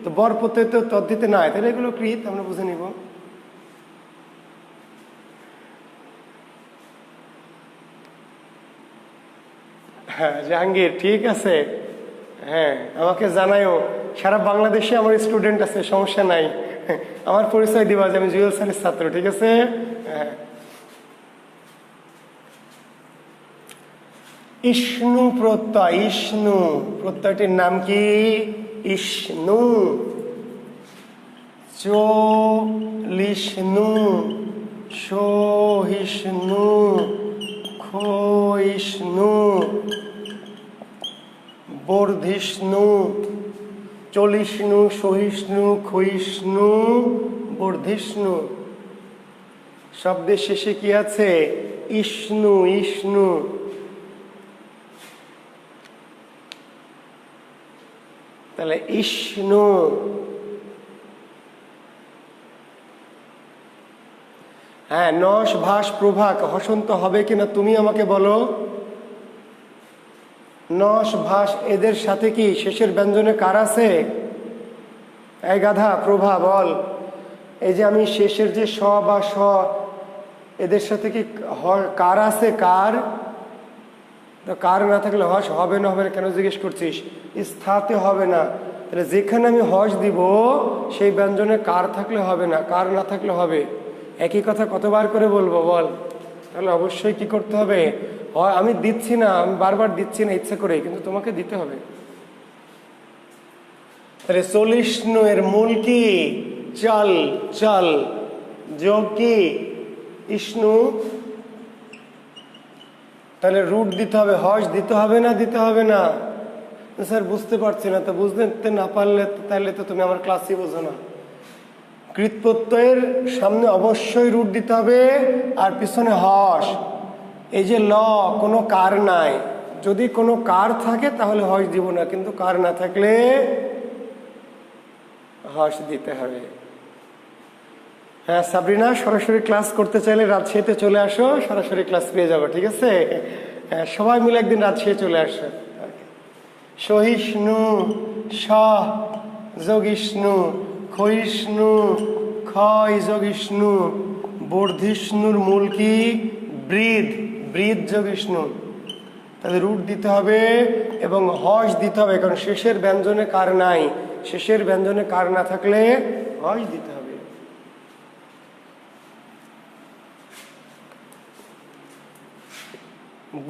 Speaker 1: তো বর প্রত্যয় তো তদ্ধিতে নাই, তাহলে এগুলো কৃত, আমরা বুঝে নিব। হ্যাঁ জাহাঙ্গীর, ঠিক আছে। হ্যাঁ, আমাকে জানাইও। সারা বাংলাদেশে আমার স্টুডেন্ট আছে, সমস্যা নাই। আমার পরিচয় দিবা যে আমি জুয়েল স্যারের ছাত্র, ঠিক আছে? হ্যাঁ। ইষ্ণু প্রত্যয়, ইষ্ণু প্রত্যয়টির নাম কি? ইষ্ণু। চলিষ্ণু, সহিষ্ণু, ক্ষয়িষ্ণু, বর্ধিষ্ণু। চলিষ্ণু, সহিষ্ণু, ক্ষয়িষ্ণু, বর্ধিষ্ণু। শব্দের শেষে কি আছে? ইষ্ণু, ইষ্ণু। তাহলে ইষ্ণু। হ্যাঁ, নস, ভাস, প্রভাক হসন্ত হবে কিনা তুমি আমাকে বলো। নস, ভাস এদের সাথে কি শেষের ব্যঞ্জনে কার আছে? এই গাধা, প্রভা বল। এই যে আমি শেষের যে স বা স, এদের সাথে কি কার আছে? কার? তো কার না থাকলে হস হবে না, হবে না কেন জিজ্ঞেস করছিস? স্থাতে হবে না। তাহলে যেখানে আমি হস দিব সেই ব্যঞ্জনে কার থাকলে হবে না, কার না থাকলে হবে। একই কথা কতবার করে বলবো বল? তাহলে অবশ্যই কি করতে হবে? হয় আমি দিচ্ছি না, আমি বারবার দিচ্ছি না ইচ্ছা করে, কিন্তু তোমাকে দিতে হবে। তাহলে চলিষ্ণু এর মূল কি? চল, চল। যোগ কি? ইষ্ণু। তাহলে রুট দিতে হবে, হস দিতে হবে না, দিতে হবে না? স্যার বুঝতে পারছি না। তো বুঝতে না পারলে তাহলে তো তুমি আমার ক্লাসই বোঝো না। কৃত প্রত্যয়ের সামনে অবশ্যই রুট দিতে হবে, আর পিছনে হস। এই যে ল, কোনো কার নাই। যদি কোনো কার থাকে তাহলে হস দিব না, কিন্তু কার না থাকলে হস দিতে হবে। হ্যাঁ সাবরিনা, সরাসরি ক্লাস করতে চাইলে রাজশাহীতে চলে আসো, সরাসরি ক্লাস পেয়ে যাবো, ঠিক আছে? হ্যাঁ, সবাই মিলে একদিন রাজশাহী চলে আসো। সহিষ্ণু, স যোগিষ্ণু, ক্ষয়িষ্ণু, ক্ষয় যোগিষ্ণু, বর্ধিষ্ণুর মূল কি? বৃদ্ধ, বৃদ্ধ যোগিষ্ণু। তাহলে রুট দিতে হবে এবং হস দিতে হবে, কারণ শেষের ব্যঞ্জনে কার নাই। শেষের ব্যঞ্জনে কার না থাকলে হস দিতে হবে।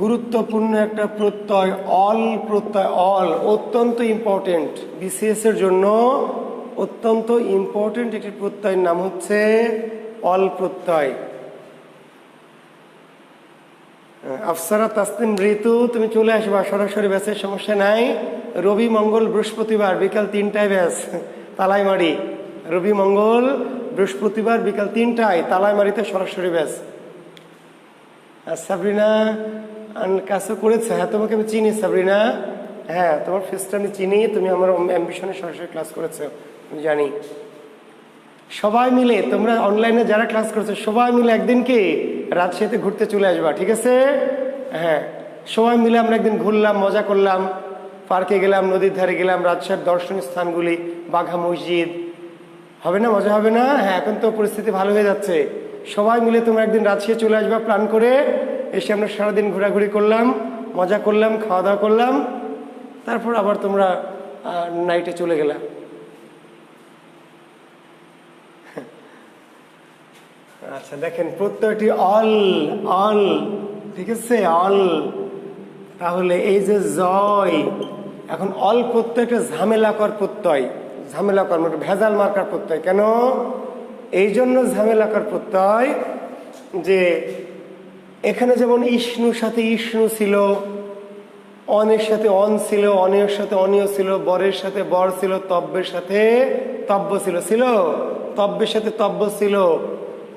Speaker 1: গুরুত্বপূর্ণ একটা প্রত্যয় অল প্রত্যয়। অল অত্যন্ত ইম্পর্টেন্ট, বিসিএস এর জন্য অত্যন্ত ইম্পর্টেন্ট একটি প্রত্যয়ের নাম হচ্ছে অল প্রত্যয়। আফসারা তাসনিম ঋতু, তুমি চলে আসবা সরাসরি ব্যাচের, সমস্যা নাই। রবি, মঙ্গল, বৃহস্পতিবার বিকাল 3টায় ব্যাচ তালাইমারি। রবি, মঙ্গল, বৃহস্পতিবার বিকাল 3টায় তালাইমারিতে সরাসরি ব্যাচ। আর সাবরিনা কাজও করেছে। হ্যাঁ, তোমাকে আমি চিনি সাবরিনা। হ্যাঁ, তোমার ফেসটা আমি চিনি, তুমি আমার অ্যাম্বিশনে সরাসরি ক্লাস করেছো, আমি জানি। সবাই মিলে তোমরা অনলাইনে যারা ক্লাস করছো সবাই মিলে একদিন কি রাজশাহীতে ঘুরতে চলে আসবা, ঠিক আছে? হ্যাঁ, সবাই মিলে আমরা একদিন ঘুরলাম, মজা করলাম, পার্কে গেলাম, নদীর ধারে গেলাম, রাজশাহীর দর্শনীয় স্থানগুলি, বাঘা মসজিদ। হবে না? মজা হবে না? হ্যাঁ, এখন তো পরিস্থিতি ভালো হয়ে যাচ্ছে। সবাই মিলে তোমরা একদিন রাজশাহী চলে আসবা প্ল্যান করে, এসে আমরা সারাদিন ঘোরাঘুরি করলাম, মজা করলাম, খাওয়া দাওয়া করলাম, তারপর আবার তোমরা নাইটে চলে গেলাম। আচ্ছা দেখেন, প্রত্যয়টি অল, অল, ঠিক আছে? অল তাহলে এই যে জয়, এখন অল প্রত্যয় একটা ঝামেলাকর প্রত্যয়, ঝামেলাকর মানে ভেজাল মার্কার প্রত্যয়। কেন? এই জন্য ঝামেলাকর প্রত্যয় যে এখানে যেমন ইষ্ণুর সাথে ইষ্ণু ছিল, অনের সাথে অন ছিল, অনিয়র সাথে অনিয় ছিল, বরের সাথে বর ছিল, তব্যের সাথে তব্য ছিল, তব্যের সাথে তব্য ছিল,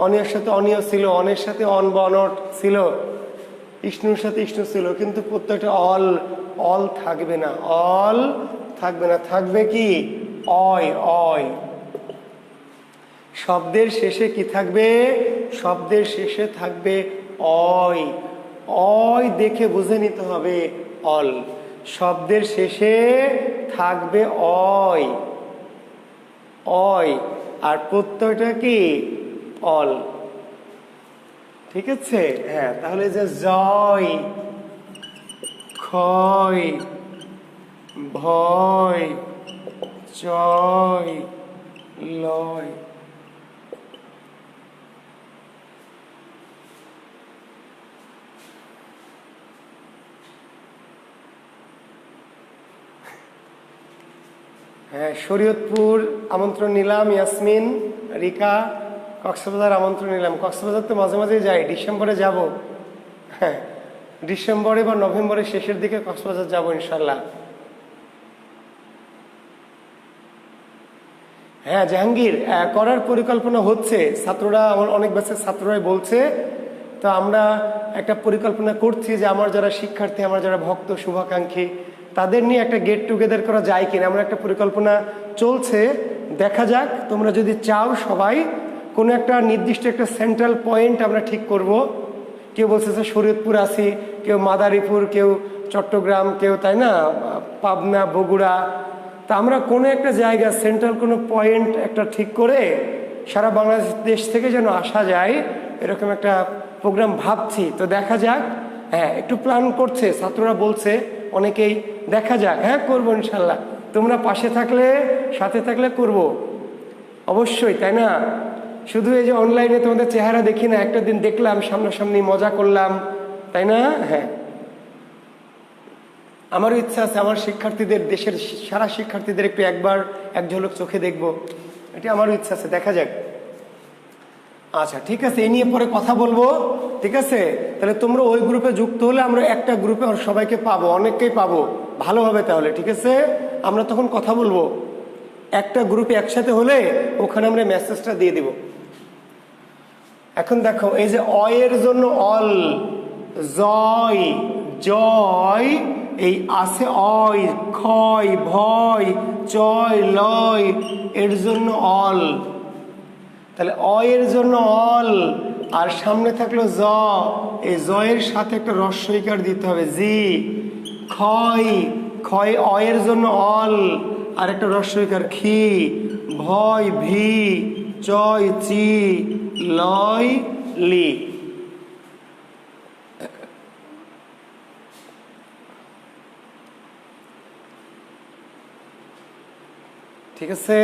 Speaker 1: অনিয়র সাথে অনিয় ছিল, অনের সাথে অন বা অনট ছিল, ইষ্ণুর সাথে ইষ্ণু ছিল। কিন্তু প্রত্যেকটা অল থাকবে না, অল থাকবে না, থাকবে কি অয়। অয় শব্দের শেষে কি থাকবে? শব্দের শেষে থাকবে অয়। অয় দেখে বুঝে নিতে হবে অল। শব্দের শেষে থাকবে অয়, অয়, আর প্রত্যয়টা কি অল। ঠিক আছে? হ্যাঁ, তাহলে যে জয়, ক্ষয়, ভয়, জয়, লয়, হ্যাঁ, শরীয়তপুর আমন্ত্রণ নিলাম, ইয়াসমিন, রিকা। কক্সবাজার আমন্ত্রণ নিলাম। কক্সবাজার তো মাঝে মাঝে যাই, ডিসেম্বরে যাব। হ্যাঁ, ডিসেম্বরে বা নভেম্বরের শেষের দিকে কক্সবাজার যাব ইনশাল্লাহ। হ্যাঁ জাহাঙ্গীর, করার পরিকল্পনা হচ্ছে। ছাত্ররা, আমার অনেক ব্যাচের ছাত্ররাই বলছে, তো আমরা একটা পরিকল্পনা করছি যে আমার যারা শিক্ষার্থী, আমার যারা ভক্ত শুভাকাঙ্ক্ষী, তাদের নিয়ে একটা গেট টুগেদার করা যায় কিনা, আমরা একটা পরিকল্পনা চলছে। দেখা যাক, তোমরা যদি চাও সবাই কোনো একটা নির্দিষ্ট একটা সেন্ট্রাল পয়েন্ট আমরা ঠিক করব। কেউ বলছে যে শরীয়তপুর আসি, কেউ মাদারীপুর, কেউ চট্টগ্রাম, কেউ তাই না পাবনা, বগুড়া। তা আমরা কোনো একটা জায়গা সেন্ট্রাল কোনো পয়েন্ট একটা ঠিক করে সারা বাংলাদেশ থেকে যেন আসা যায়, এরকম একটা প্রোগ্রাম ভাবছি। তো দেখা যাক, হ্যাঁ একটু প্ল্যান করছে, ছাত্ররা বলছে অনেকেই। দেখা যাক, হ্যাঁ করবো ইনশাল্লাহ। তোমরা পাশে থাকলে, সাথে থাকলে করব অবশ্যই, তাই না? শুধু এই যে অনলাইনে তোমাদের চেহারা দেখি না, একটা দিন দেখলাম, সামনাসামনি মজা করলাম, তাই না? হ্যাঁ, আমারও ইচ্ছা আছে আমার শিক্ষার্থীদের, দেশের সারা শিক্ষার্থীদের একটু একবার এক ঝলক চোখে দেখবো, এটা আমারও ইচ্ছা আছে। দেখা যাক। আচ্ছা ঠিক আছে, এই নিয়ে পরে কথা বলবো। ঠিক আছে, তাহলে তোমরা ওই গ্রুপে যুক্ত হলে আমরা একটা গ্রুপে সবাইকে পাবো, অনেককেই পাবো, ভালো হবে তাহলে। ঠিক আছে, আমরা তখন কথা বলবো। একটা গ্রুপে একসাথে হলে ওখানে আমরা মেসেজটা দিয়ে দিব। এখন দেখো, এই যে অয়ের জন্য অল, জয়, জয়, এই আছে অয়, ক্ষয়, ভয়, চয়, লয়, এর জন্য অল। তাহলে অয়ের জন্য অল, আর সামনে থাকলো জ, এই জয়ের সাথে একটা রস্বইকার দিতে হবে, জি। ক্ষয়, ক্ষয় অয়ের জন্য অল, আর একটা রস্বইকার, খি। ভয়, ভি। চয়, চি। লয়, লি। ঠিক আছে,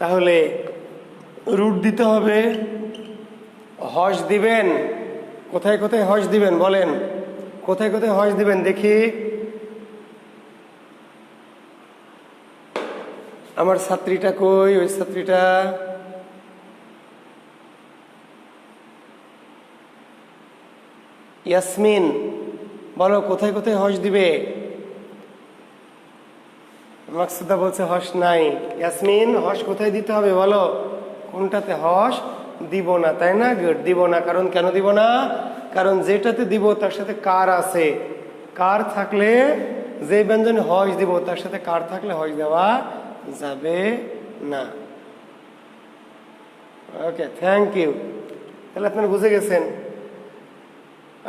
Speaker 1: তাহলে রুট দিতে হবে। হস দিবেন, কোথায় কোথায় হস দিবেন বলেন? কোথায় কোথায় হস দিবেন দেখি? আমার ছাত্রীটা কই? ওই ছাত্রীটা, ইয়াসমিন, বলো কোথায় কোথায় হস দিবে? মাকসুদা বলছে হস নাই। ইয়াসমিন, হস কোথায় দিতে হবে বলো? কোনটাতে হস দিব না, তাই না? গুড, দিব না। কারণ কেন দিব না? কারণ যেটাতে দিব তার সাথে কার আছে। কার থাকলে, যে ব্যঞ্জনে হস দিব তার সাথে কার থাকলে হস দেওয়া যাবে না। ওকে, থ্যাংক ইউ। তাহলে আপনারা বুঝে গেছেন।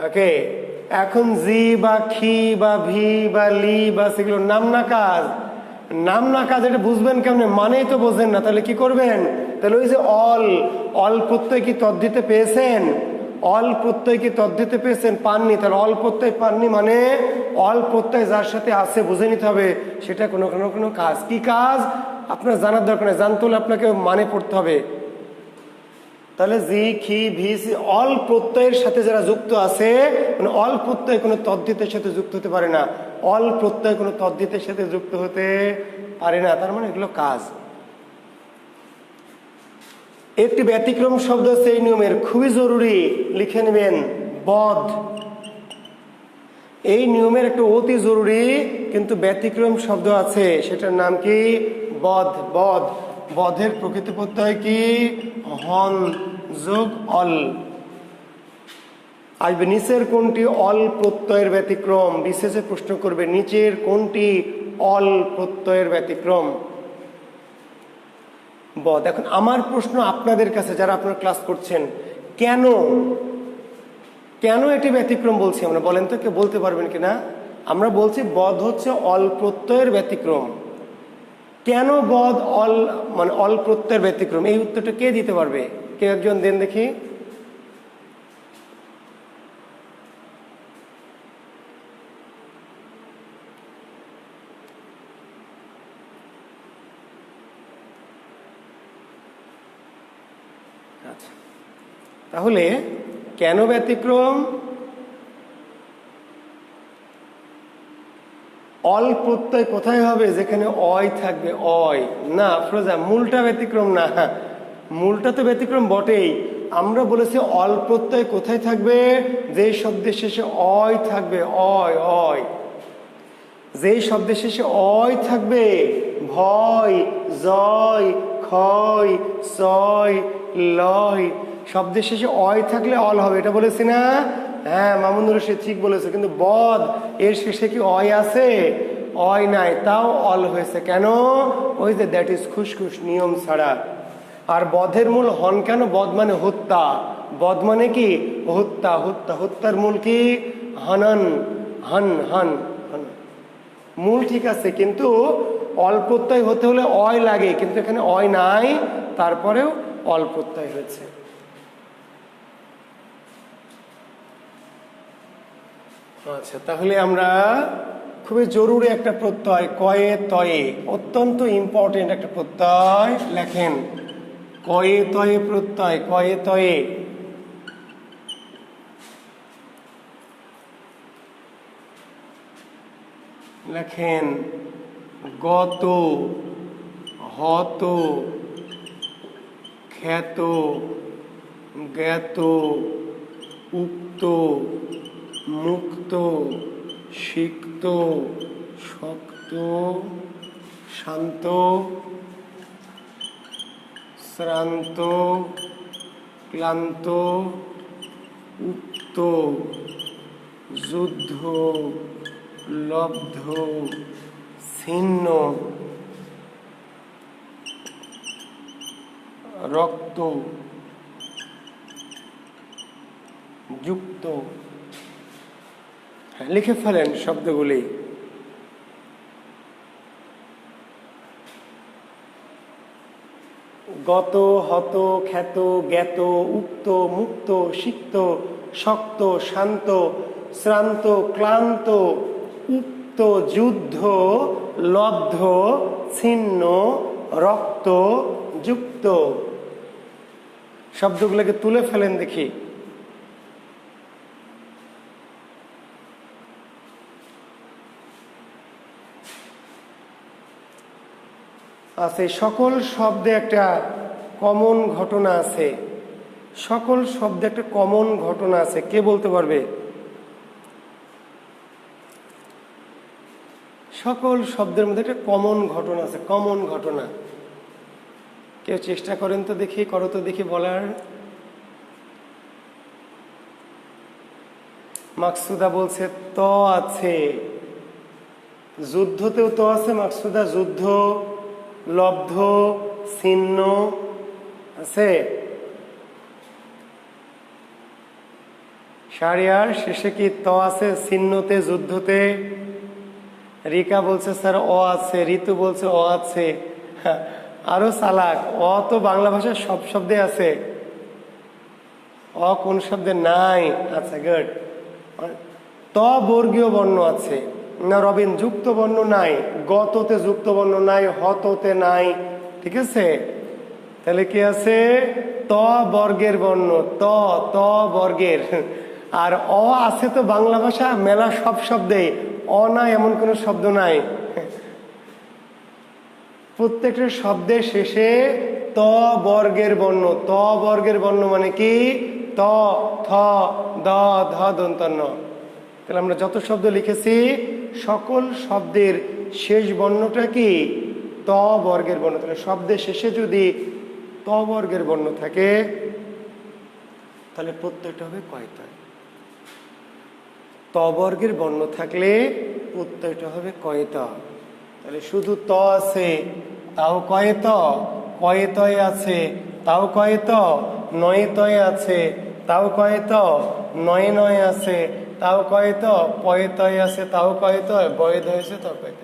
Speaker 1: ওকে, এখন জি বা খি বা ভি বা লি বা সেগুলো নাম না কাজ। নাম না কাজ, এটা বুঝবেন কেমনে? মানেই তো বোঝেন না, তাহলে কি করবেন? তাহলে ওই যে অল, অল প্রত্যয় কি তদ্ধিতে পেয়েছেন? অল প্রত্যয় কি তদ্ধিতে পেয়েছেন? পাননি। তাহলে অল প্রত্যয় পাননি মানে অল প্রত্যয় যার সাথে আছে বুঝে নিতে হবে সেটা কোনো কোনো কোনো কাজ। কি কাজ আপনার জানার দরকার নেই, জানতে হলে আপনাকে মানে পড়তে হবে। তাহলে জি, খি, ভি, সি অল প্রত্যয়ের সাথে যারা যুক্ত আছে, মানে অল প্রত্যয় কোনো তদ্ধিতের সাথে যুক্ত হতে পারে না, অল প্রত্যয় কোনো তদ্ধিতের সাথে যুক্ত হতে পারে না, তার মানে এগুলো কাজ। একটি ব্যতিক্রম শব্দ আছে এই নিয়মের, খুবই জরুরি, লিখে নেবেন, বধ। এই নিয়মের একটা অতি জরুরি কিন্তু ব্যতিক্রম শব্দ আছে, সেটার নাম কি? বধ। বধ, বধের প্রকৃত প্রত্যয় কি? হন যোগ অল। আসবে নিচের কোনটি অল প্রত্যয়ের ব্যতিক্রম? বিশেষে প্রশ্ন করবে নিচের কোনটি অল প্রত্যয়ের ব্যতিক্রম? বধ। এখন আমার প্রশ্ন আপনাদের কাছে, যারা আপনারা ক্লাস করছেন, কেন কেন এটি ব্যতিক্রম বলছি আমরা, বলেন তো, কেউ বলতে পারবেন কিনা? আমরা বলছি বধ হচ্ছে অল প্রত্যয়ের ব্যতিক্রম। কেন বধ অল, মানে অল প্রত্যয়ের ব্যতিক্রম? এই উত্তরটা কে দিতে পারবে? কেউ একজন দেন দেখি। আচ্ছা, তাহলে কেন ব্যতিক্রম? অল প্রত্যয় কোথায় হবে? যেখানে অয় থাকবে। অয় না ফ্রোজা, মূলটা ব্যতিক্রম না। মূলটা তো ব্যতিক্রম বটেই, আমরা বলেছি অল প্রত্যয় কোথায় থাকবে? যেই শব্দের শেষে অয় থাকবে। অয়, অয়, যেই শব্দের শেষে অয় থাকবে, ভয়, জয়, ক্ষয়, ছয়, লয়, শব্দের শেষে অয় থাকলে অল হবে, এটা বলেছি না? হ্যাঁ, মামুনুর রশিদ ঠিক বলেছে। কিন্তু বধ, এর শেষে কি অয় আছে? অয় নাই, তাও অল হয়েছে। কেন? ওই যে দ্যাট ইজ খুশখুশ, নিয়ম ছাড়া। আর বধের মূল হন কেন? বধ মানে হত্যা। বধ মানে কি? হত্যা। হত্যা, হত্যার মূল কি? হনন, হন, হন, হন। মূল ঠিক আছে, কিন্তু অল প্রত্যয় হতে হলে অয় লাগে, কিন্তু এখানে অয় নাই, তারপরেও অল প্রত্যয় হয়েছে। আচ্ছা, তাহলে আমরা খুবই জরুরি একটা প্রত্যয়, কয়ে তয়ে, অত্যন্ত ইম্পর্টেন্ট একটা প্রত্যয় লেখেন। কয়ে তয়ে প্রত্যয়, কয়ে তয়ে। লেখেন গত, হত, খ্যাত, জ্ঞাত, উক্ত, মুক্ত, সিক্ত, শক্ত, শান্ত, শ্রান্ত, ক্লান্ত, উক্ত, যুদ্ধ, লব্ধ, ছিন্ন, রক্ত, যুক্ত। হ্যাঁ, লিখে ফেলেন শব্দগুলি। গত, হত, খ্যাত, জ্ঞাত, উক্ত, মুক্ত, সিক্ত, শক্ত, শান্ত, শ্রান্ত, ক্লান্ত, উক্ত, যুদ্ধ, লব্ধ, ছিন্ন, রক্ত, যুক্ত। শব্দগুলোকে তুলে ফেলেন দেখি। আছে, সকল শব্দে একটা কমন ঘটনা আছে। সকল শব্দে একটা কমন ঘটনা আছে, কে বলতে পারবে? সকল শব্দের মধ্যে একটা কমন ঘটনা আছে, কমন ঘটনা। কেউ চেষ্টা করেন তো দেখি, করো তো দেখি বলার। মাকসুদা বলছে ত আছে, যুদ্ধতেও তো আছে মাকসুদা, যুদ্ধ, লব্ধ, ছিন্ন আছে। শারিয়ার শেষে কি ত আছে? ছিন্নতে, যুদ্ধতে। রিকা বলছে স্যার অ আছে, ঋতু বলছে অ আছে। আরো চালাক, অ তো বাংলা ভাষার সব শব্দে আছে, অ কোন শব্দে নাই? আচ্ছা, গুড। ত বর্গীয় বর্ণ আছে না রবিন? যুক্ত বর্ণ নাই, গততে যুক্ত বর্ণ নাই, হততে নাই, ঠিক আছে? তাহলে কি আছে? ত ত বর্গের বর্ণ, ত বর্গের। আর অ আছে তো বাংলা ভাষা মেলা সব শব্দে, অ নাই এমন কোনো শব্দ নাই। প্রত্যেকটা শব্দের শেষে ত বর্গের বর্ণ। ত বর্গের বর্ণ মানে কি? ত, থ, দ, ধ, দন্ত ন। তাহলে আমরা যত শব্দ লিখেছি সকল শব্দের শেষ বর্ণটা কি? ত বর্গের বর্ণ। তাহলে শব্দের শেষে যদি ত বর্গের বর্ণ থাকে তাহলে প্রত্যয়টা হবে কয়তয়। ত বর্গের বর্ণ থাকলে প্রত্যয়টা হবে কয়ত। তাহলে শুধু ত আছে তাও কয়ত, কয়তয় আছে তাও কয়ত, নয়তয় আছে তাও কয়ত, নয় আছে তাও কয়ত, পয়তয় আছে তাও কয়ত, বয়দ হয়েছে তাও কয়ত।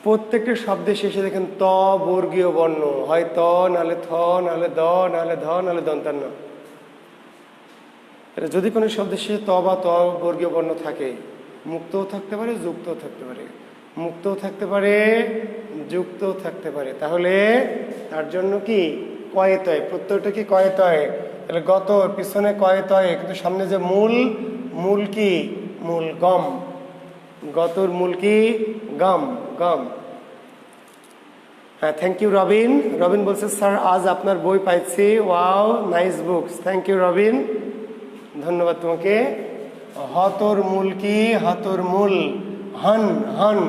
Speaker 1: প্রত্যেকটা শব্দের শেষে দেখেন ত বর্গীয় বর্ণ, হয় ত, নাহলে থ, নাহলে দ, নাহলে ধ, নাহলে দন্তান্ন। যদি কোনো শব্দের শেষে ত বা ত বর্গীয় বর্ণ থাকে, মুক্তও থাকতে পারে যুক্তও থাকতে পারে, মুক্তও থাকতে পারে যুক্তও থাকতে পারে, তাহলে তার জন্য কি কয়তয়, প্রত্যয়টা কি কয়তয়। তাহলে গত পিছনে কয়তয়, কিন্তু সামনে যে মূল কি? মূল গম। গতর মূল কি? গম, গম। হ্যাঁ, থ্যাংক ইউ রবিন। রবিন বলছে স্যার আজ আপনার বই পাইছি, wow nice books. Thank you Robin, ধন্যবাদ তোমাকে। হতর মূল কি? হতর মূল হন, হন,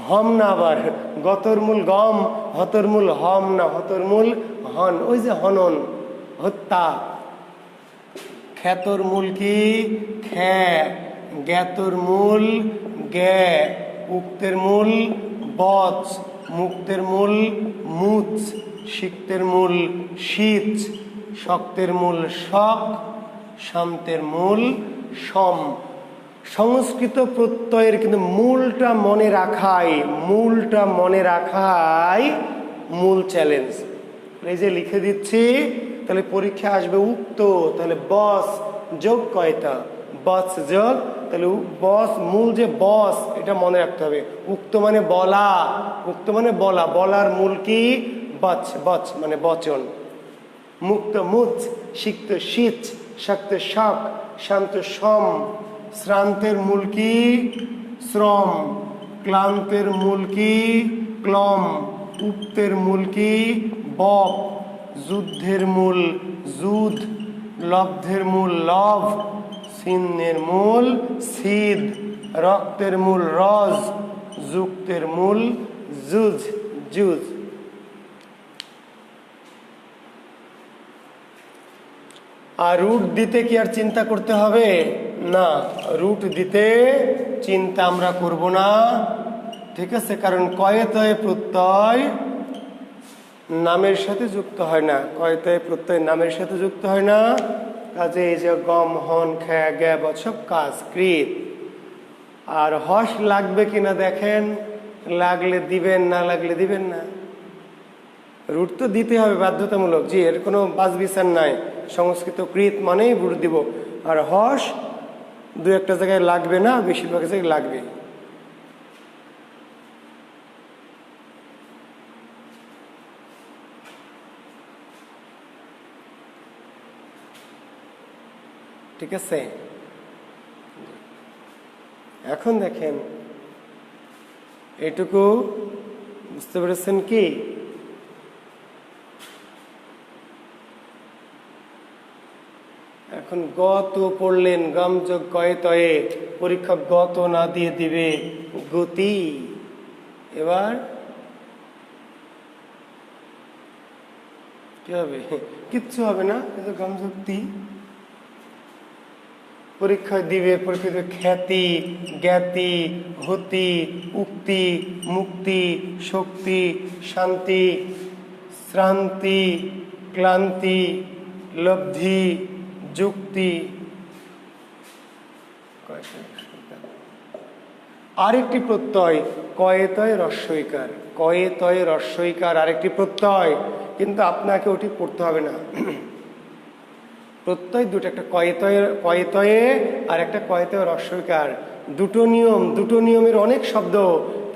Speaker 1: হম না। আবার গতর মূল গম, হতর মূল হম না, হতর মূল হন, ওই যে হনন, হত্যা। খ্যাতর মূল কি? খ্যা। জ্ঞাতর মূল জ্ঞা। উক্তের মূল বচ। মুক্তের মূল মুচ। সিক্তের মূল শীত। শক্তের মূল শক। শান্তের মূল সম। সংস্কৃত প্রত্যয়ের কিন্তু মূলটা মনে রাখাই মূল চ্যালেঞ্জ। এই যে লিখে দিচ্ছি, তাহলে পরীক্ষা আসবে উক্ত, তাহলে বস যোগ কয়টা? বস যোগ, তাহলে বস মূল যে বস, এটা মনে রাখতে হবে। উক্ত মানে বলা, উক্ত মানে বলা, বলার মূল কি? বচ, বচ মানে বচন। মুক্ত মুচ, সিক্ত শীত, শক্ত শক, শান্ত সম। শ্রান্তের মূল কি? শ্রম। ক্লান্তের মূল কি? ক্লম। উক্তের মূল কি? বপ। যুদ্ধের মূল যুধ। লব্ধের মূল লভ। ছিন্নের মূল ছিদ। রক্তের মূল রজ। যুক্তের মূল যুজ, যুজ। আর রুট দিতে কি আর চিন্তা করতে হবে? না, রুট দিতে চিন্তা আমরা করব না, ঠিক আছে? কারণ কয়তয় প্রত্যয় নামের সাথে যুক্ত হয় না, কয়তয় প্রত্যয় নামের সাথে যুক্ত হয় না। কাজে এই যে গম, হন, খ্যা, জ্ঞা, বৎ সব কাজ কৃত। আর হস লাগবে কিনা দেখেন, লাগলে দিবেন, না লাগলে দিবেন না। রুট তো দিতে হবে বাধ্যতামূলক, জি, এর কোনো বাছ বিচার নাই। সংস্কৃত কৃত মানেই রুট দিব। আর হস দু একটা জায়গায় লাগবে না, বেশিরভাগ জায়গায় লাগবে। ঠিক আছে? এখন দেখেন, এটুকু বুঝতে পেরেছেন কি? এখন গত পড়লেন, গম যোগ কয়তয়ে, পরীক্ষক গত না দিয়ে দিবে গতি। এবার কি হবে? কিচ্ছু হবে না, গম যুক্তি। পরীক্ষায় দিবে, পরীক্ষা দিবে খ্যাতি, জ্ঞাতি, হতি, উক্তি, মুক্তি, শক্তি, শান্তি, শ্রান্তি, ক্লান্তি, লব্ধি, যুক্তি। আরেকটি প্রত্যয় কয়েতয় রস্বইকার, কয়েতয় রস্বইকার আরেকটি প্রত্যয়, কিন্তু আপনাকে ওটি পড়তে হবে না। প্রত্যয় দুটো, একটা কয়েতয়ে আর একটা কয়েতয় রস্বইকার। দুটো নিয়ম, দুটো নিয়মের অনেক শব্দ,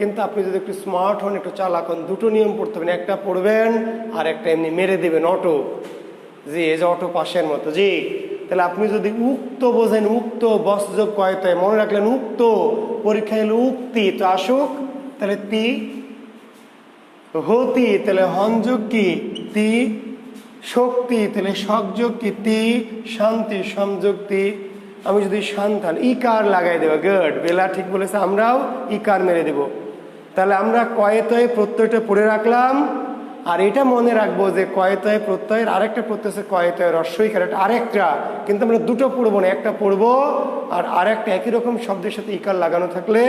Speaker 1: কিন্তু আপনি যদি একটু স্মার্ট হন, একটু চালাক হন, দুটো নিয়ম পড়তে হবে, একটা পড়বেন আর একটা এমনি মেরে দেবেন। অটো, জি, এই যে অটো পাশের মতো, জি। তাহলে আপনি যদি উক্ত বোঝেন, উক্ত বসযোগ কয়তায় মনে রাখলেন, উক্ত পরীক্ষায় এলো উক্তি, তো আসুক, তাহলে তি। হতি, তাহলে হনযোগ কি তি। শক্তি, তাহলে শকযোগ কি তি। শান্তি, সমযোগ তি। আমি যদি শান্তান ইকার লাগাই দেবো, গুড, বেলা ঠিক বলেছে, আমরাও ইকার মেরে দেব। তাহলে আমরা কয়তয়ে প্রত্যয়টা পড়ে রাখলাম। আর এটা মনে রাখবো যে কয়তয়ে প্রত্যয়ের আরেকটা প্রত্যয় আছে কয়তয়ে রস্বইকার, আরেকটা, কিন্তু আমরা দুটো পড়বো না, একটা পড়বো। আর আরেকটা একই রকম শব্দের সাথে ইকার লাগানো থাকলে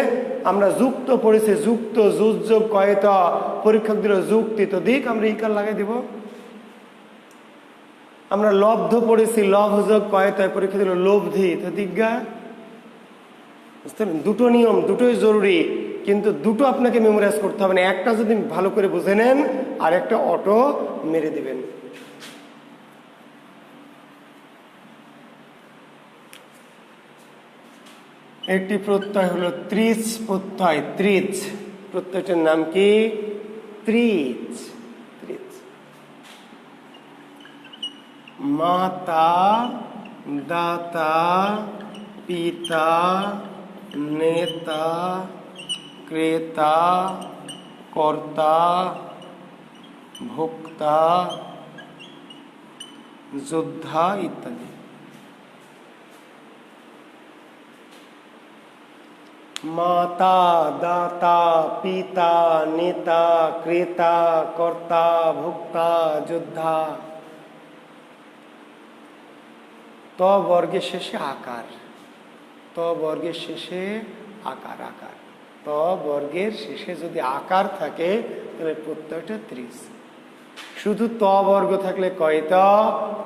Speaker 1: আমরা যুক্ত পড়েছি, যুক্ত যুযোগ কয়ত, পরীক্ষক দিল যুক্তি, তো দিক আমরা ইকার লাগাই দিব। আমরা লব্ধ পড়েছি, লভযোগ কয়তয়, পরীক্ষা দিল লব্ধি, তো দিজ্ঞা। বুঝতে পারলেন? দুটো নিয়ম, দুটোই জরুরি, কিন্তু দুটো আপনাকে মেমোরাইজ করতে হবে না। একটা যদি ভালো করে বুঝে নেন আর একটা অটো মেরে দিবেন। একটি প্রত্যয় হলো ত্রিচ প্রত্যয়। ত্রিচ প্রত্যয়টার নাম কি? ত্রিচ। ত্রিচ। মাতা, দাতা, পিতা, নেতা, ক্রেতা, কর্তা, ভোক্তা, যোদ্ধা ইত্যাদি। মাতা, দাতা, পিতা, নেতা, ক্রেতা, কর্তা, ভোক্তা, যোদ্ধা। ত বর্গের শেষে আকার, ত বর্গের শেষে আকার, আকার। ত বর্গের শেষে যদি আকার থাকে তাহলে প্রত্যয়টা ত্রিশ। শুধু ত বর্গ থাকলে কয়ত,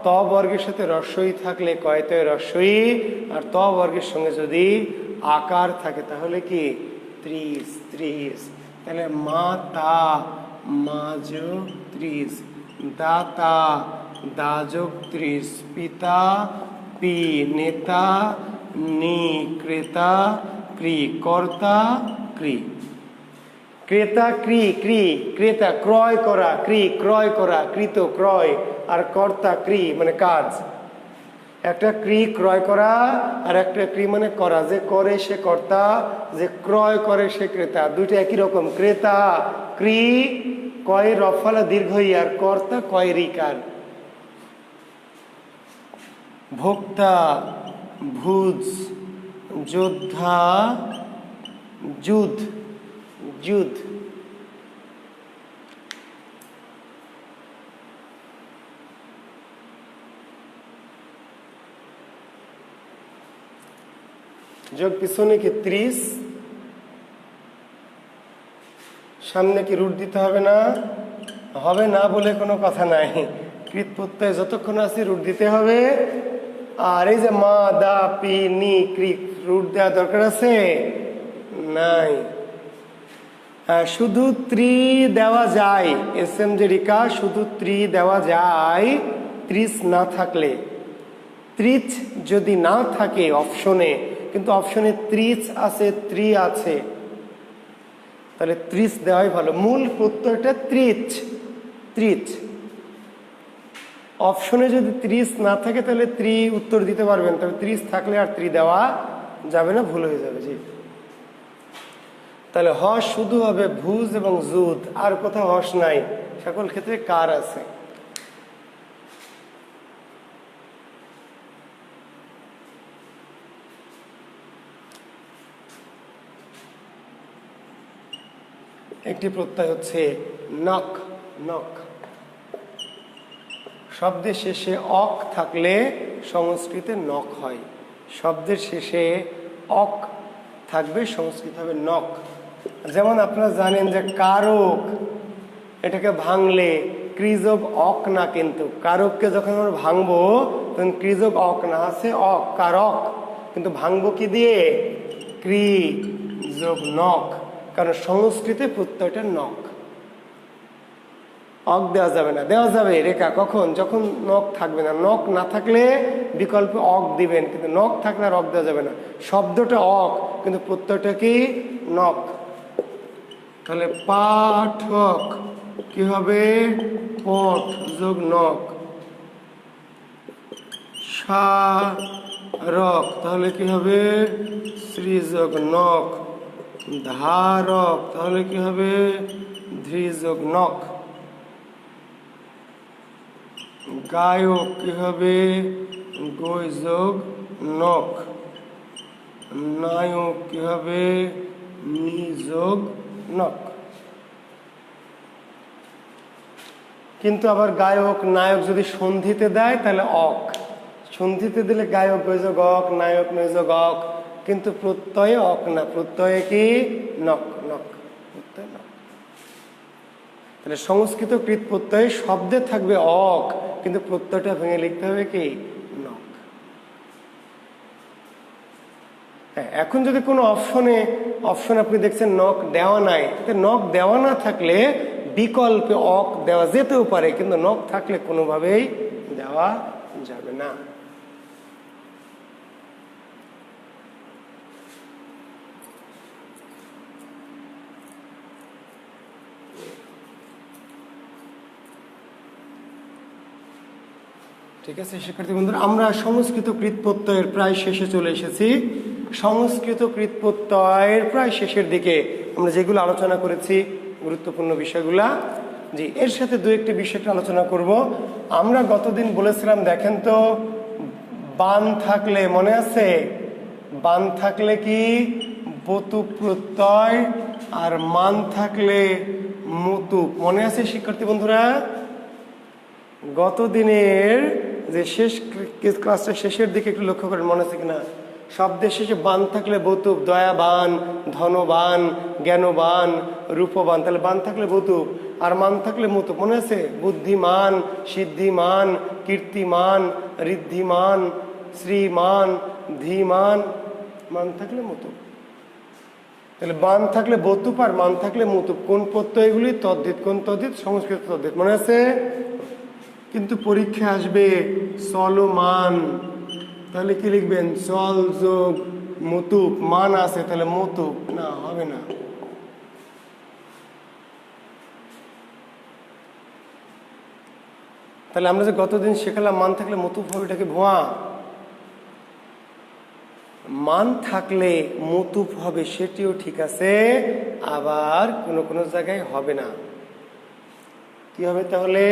Speaker 1: ত বর্গের সাথে রস্বই থাকলে কয়তয় রস্বই, আর ত বর্গের সঙ্গে যদি আকার থাকে তাহলে কি? ত্রিশ। ত্রিশ। তাহলে মাতা, মাযোগ ত্রিশ, দাতা, দাযোগ ত্রিশ, পিতা, পি, নেতা, নি, ক্রেতা, ক্রি, কর্তা, ক্রি। ক্রেতা, ক্রি, ক্রি, ক্রেতা ক্রয় করা, ক্রি ক্রয় করা, কৃত ক্রয়, আর কর্তা ক্রি মানে কাজ। একটা ক্রি ক্রয় করা আর একটা ক্রি মানে করা, যে করে সে কর্তা, যে ক্রয় করে সে ক্রেতা, দুইটা একই রকম। ক্রেতা ক্রি কয় রফালা দীর্ঘই, আর কর্তা কয় রিকার। ভোক্তা ভুজ, যোদ্ধা যুদ্ধ, যুদ্ধ। যোগ পিছনে কি 30, সামনে কি রুট দিতে হবে না? হবে না বলে কোনো কথা নাই। কৃত প্রত্যয় যতক্ষণ আছে রুট দিতে হবে। আর এই যে মা, দা, পি, নি, ক্রি, রুট দেওয়া দরকার আছে নাই। হ্যাঁ, শুধু ত্রি দেওয়া যায়, এস এম যে রিকা, শুধু ত্রি দেওয়া যায় ত্রিশ না থাকলে। ত্রিচ যদি না থাকে অপশনে, কিন্তু অপশনে ত্রিচ আছে, ত্রি আছে, তাহলে ত্রিশ দেওয়াই ভালো। মূল প্রত্যয়টা ত্রিচ, ত্রিচ। অপশনে যদি ত্রিশ না থাকে তাহলে ত্রি উত্তর দিতে পারবেন, তবে ত্রিশ থাকলে আর ত্রি দেওয়া যাবে না, ভুল হয়ে যাবে। জি, তাহলে হস শুধু হবে ভুজ এবং জুদ, আর কোথাও হস নাই, সকল ক্ষেত্রে কার আছে। একটি প্রত্যয় হচ্ছে নক। নক শব্দের শেষে অক থাকলে সংস্কৃতে নক হয়, শব্দের শেষে অক থাকবে সংস্কৃত হবে নক। যেমন আপনারা জানেন যে কারক, এটাকে ভাঙলে ক্রিযোগ অক না, কিন্তু কারককে যখন আমরা ভাঙবো তখন ক্রিযোগ অক না, আছে অক, কারক। কিন্তু ভাঙবো কি দিয়ে? ক্রি যোগ নক, কারণ সংস্কৃতে প্রত্যয়টা নক। অক দেওয়া যাবে না, দেওয়া যাবে রেখা কখন? যখন নক থাকবে না। নক না থাকলে বিকল্পে অক দিবেন, কিন্তু নক থাকলে আর অক দেওয়া যাবে না। শব্দটা অক কিন্তু প্রত্যয়টা কি? নক। তাহলে পাঠক কি হবে? পঠ যোগ নক। সারক তাহলে কি হবে? শ্রী যোগ নক। ধারক তাহলে কি হবে? ধৃ যোগ নক। গায়ক কি হবে? গৈ যোগ নক। নায়ক কি হবে? নি যোগ নক। কিন্তু আবার গায়ক নায়ক যদি সন্ধিতে দেয় তাহলে অক। সন্ধিতে দিলে গায়ক গয়যোগ অক, নায়ক নয়যোগ অক, কিন্তু প্রত্যয়ে অক না, প্রত্যয়ে কি? নক। নক প্রত্যয় নক। তাহলে সংস্কৃত কৃত প্রত্যয়ে শব্দে থাকবে অক, কিন্তু প্রত্যয়টা ভেঙে লিখতে হবে কি? নক। হ্যাঁ, এখন যদি কোনো অপশন আপনি দেখছেন নক দেওয়া নাই, নক দেওয়া না থাকলে বিকল্পে অক দেওয়া যেতেও পারে, কিন্তু নক থাকলে কোনোভাবেই দেওয়া যাবে না। ঠিক আছে শিক্ষার্থী বন্ধুরা, আমরা সংস্কৃত কৃত প্রত্যয়ের প্রায় শেষে চলে এসেছি। সংস্কৃত কৃত প্রত্যয়ের প্রায় শেষের দিকে আমরা যেগুলো আলোচনা করেছি গুরুত্বপূর্ণ বিষয়গুলা, জি এর সাথে দু একটি বিষয়টা আলোচনা করব। আমরা গতদিন বলেছিলাম, দেখেন তো, বান থাকলে, মনে আছে? বান থাকলে কি? বতুক প্রত্যয়, আর মান থাকলে মতুক। মনে আছে শিক্ষার্থী বন্ধুরা? গত দিনের যে শেষ ক্লাসটা শেষের দিকে একটু লক্ষ্য করেন, মনে আছে কিনা? শব্দের শেষে বান থাকলে বতুক, দয়াবান, ধনবান, জ্ঞানবান, রূপবান, তাহলে বান থাকলে বতুক, আর মান থাকলে মতুক। মনে আছে? বুদ্ধিমান, সিদ্ধিমান, কীর্তিমান, ঋদ্ধিমান, শ্রীমান, ধীমান, মান থাকলে মতুক। তাহলে বান থাকলে বতুপ আর মান থাকলে মতুপ। কোন প্রত্যয়গুলি? তদ্ধিত। কোন তদ্ধিত? সংস্কৃত তদ্ধিত। মনে আছে? কিন্তু পরীক্ষা আসবে চলমান, তাহলে কি লিখবেন? চল যোগ মতুপ। মান আছে তাহলে মতুপ, না হবে না। তাহলে আমরা যে গতদিন শেখালাম মান থাকলে মতুপ হবে, এটাকে ভুয়া। মান থাকলে মতুপ হবে সেটিও ঠিক আছে, আবার কোনো কোনো জায়গায় হবে না। কি হবে তাহলে?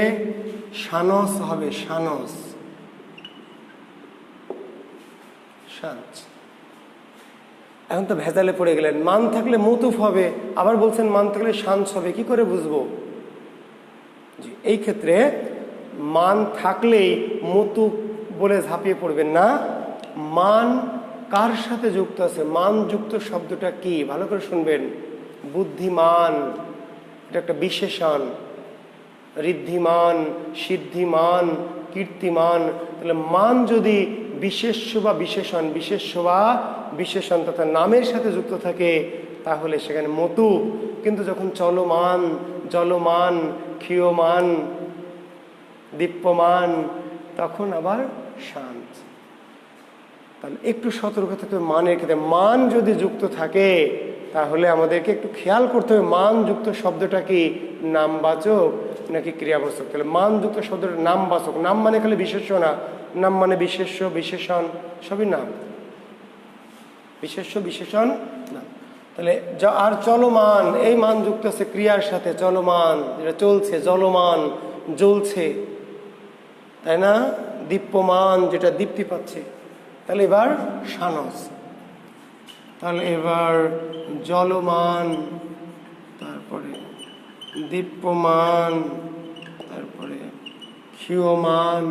Speaker 1: সানস হবে, সানস। এখন তো ভেজালে পড়ে গেলেন। মান থাকলে মতুফ হবে, আবার বলছেন মান থাকলে শান্স হবে, কি করে বুঝবো? জি, এই ক্ষেত্রে মান থাকলেই মতুফ বলে ঝাঁপিয়ে পড়বেন না। মান কার সাথে যুক্ত আছে? মান যুক্ত শব্দটা কি? ভালো করে শুনবেন। বুদ্ধিমান, এটা একটা বিশেষণ। ঋদ্ধিমান, সিদ্ধিমান, কীর্তিমান। তাহলে মান যদি বিশেষ্য বা বিশেষণ, বিশেষ্য বা বিশেষণ তথা নামের সাথে যুক্ত থাকে তাহলে সেখানে মতুপ। কিন্তু যখন চলমান, জলমান, ক্ষীয়মান, দীপ্যমান, তখন আবার শান্ত। তাহলে একটু সতর্ক থাকতে হবে মানের ক্ষেত্রে। মান যদি যুক্ত থাকে তাহলে আমাদেরকে একটু খেয়াল করতে হবে মান যুক্ত শব্দটা কি নামবাচক নাকি ক্রিয়াবাচক। তাহলে মান যুক্ত শব্দটা নামবাচক। নাম মানে খালি বিশেষ্য না, নাম মানে বিশেষ্য, বিশেষণ, সবই নাম। বিশেষ্য, বিশেষণ, নাম। তাহলে আর চলমান, এই মান যুক্ত আছে ক্রিয়ার সাথে। চলমান যেটা চলছে, জলমান জ্বলছে, তাই না? দীপ্যমান যেটা দীপ্তি পাচ্ছে। তাহলে এবার সানস। তাহলে এবার জলমান, তারপরে দীপ্যমান, তারপরে ক্ষীয়মান,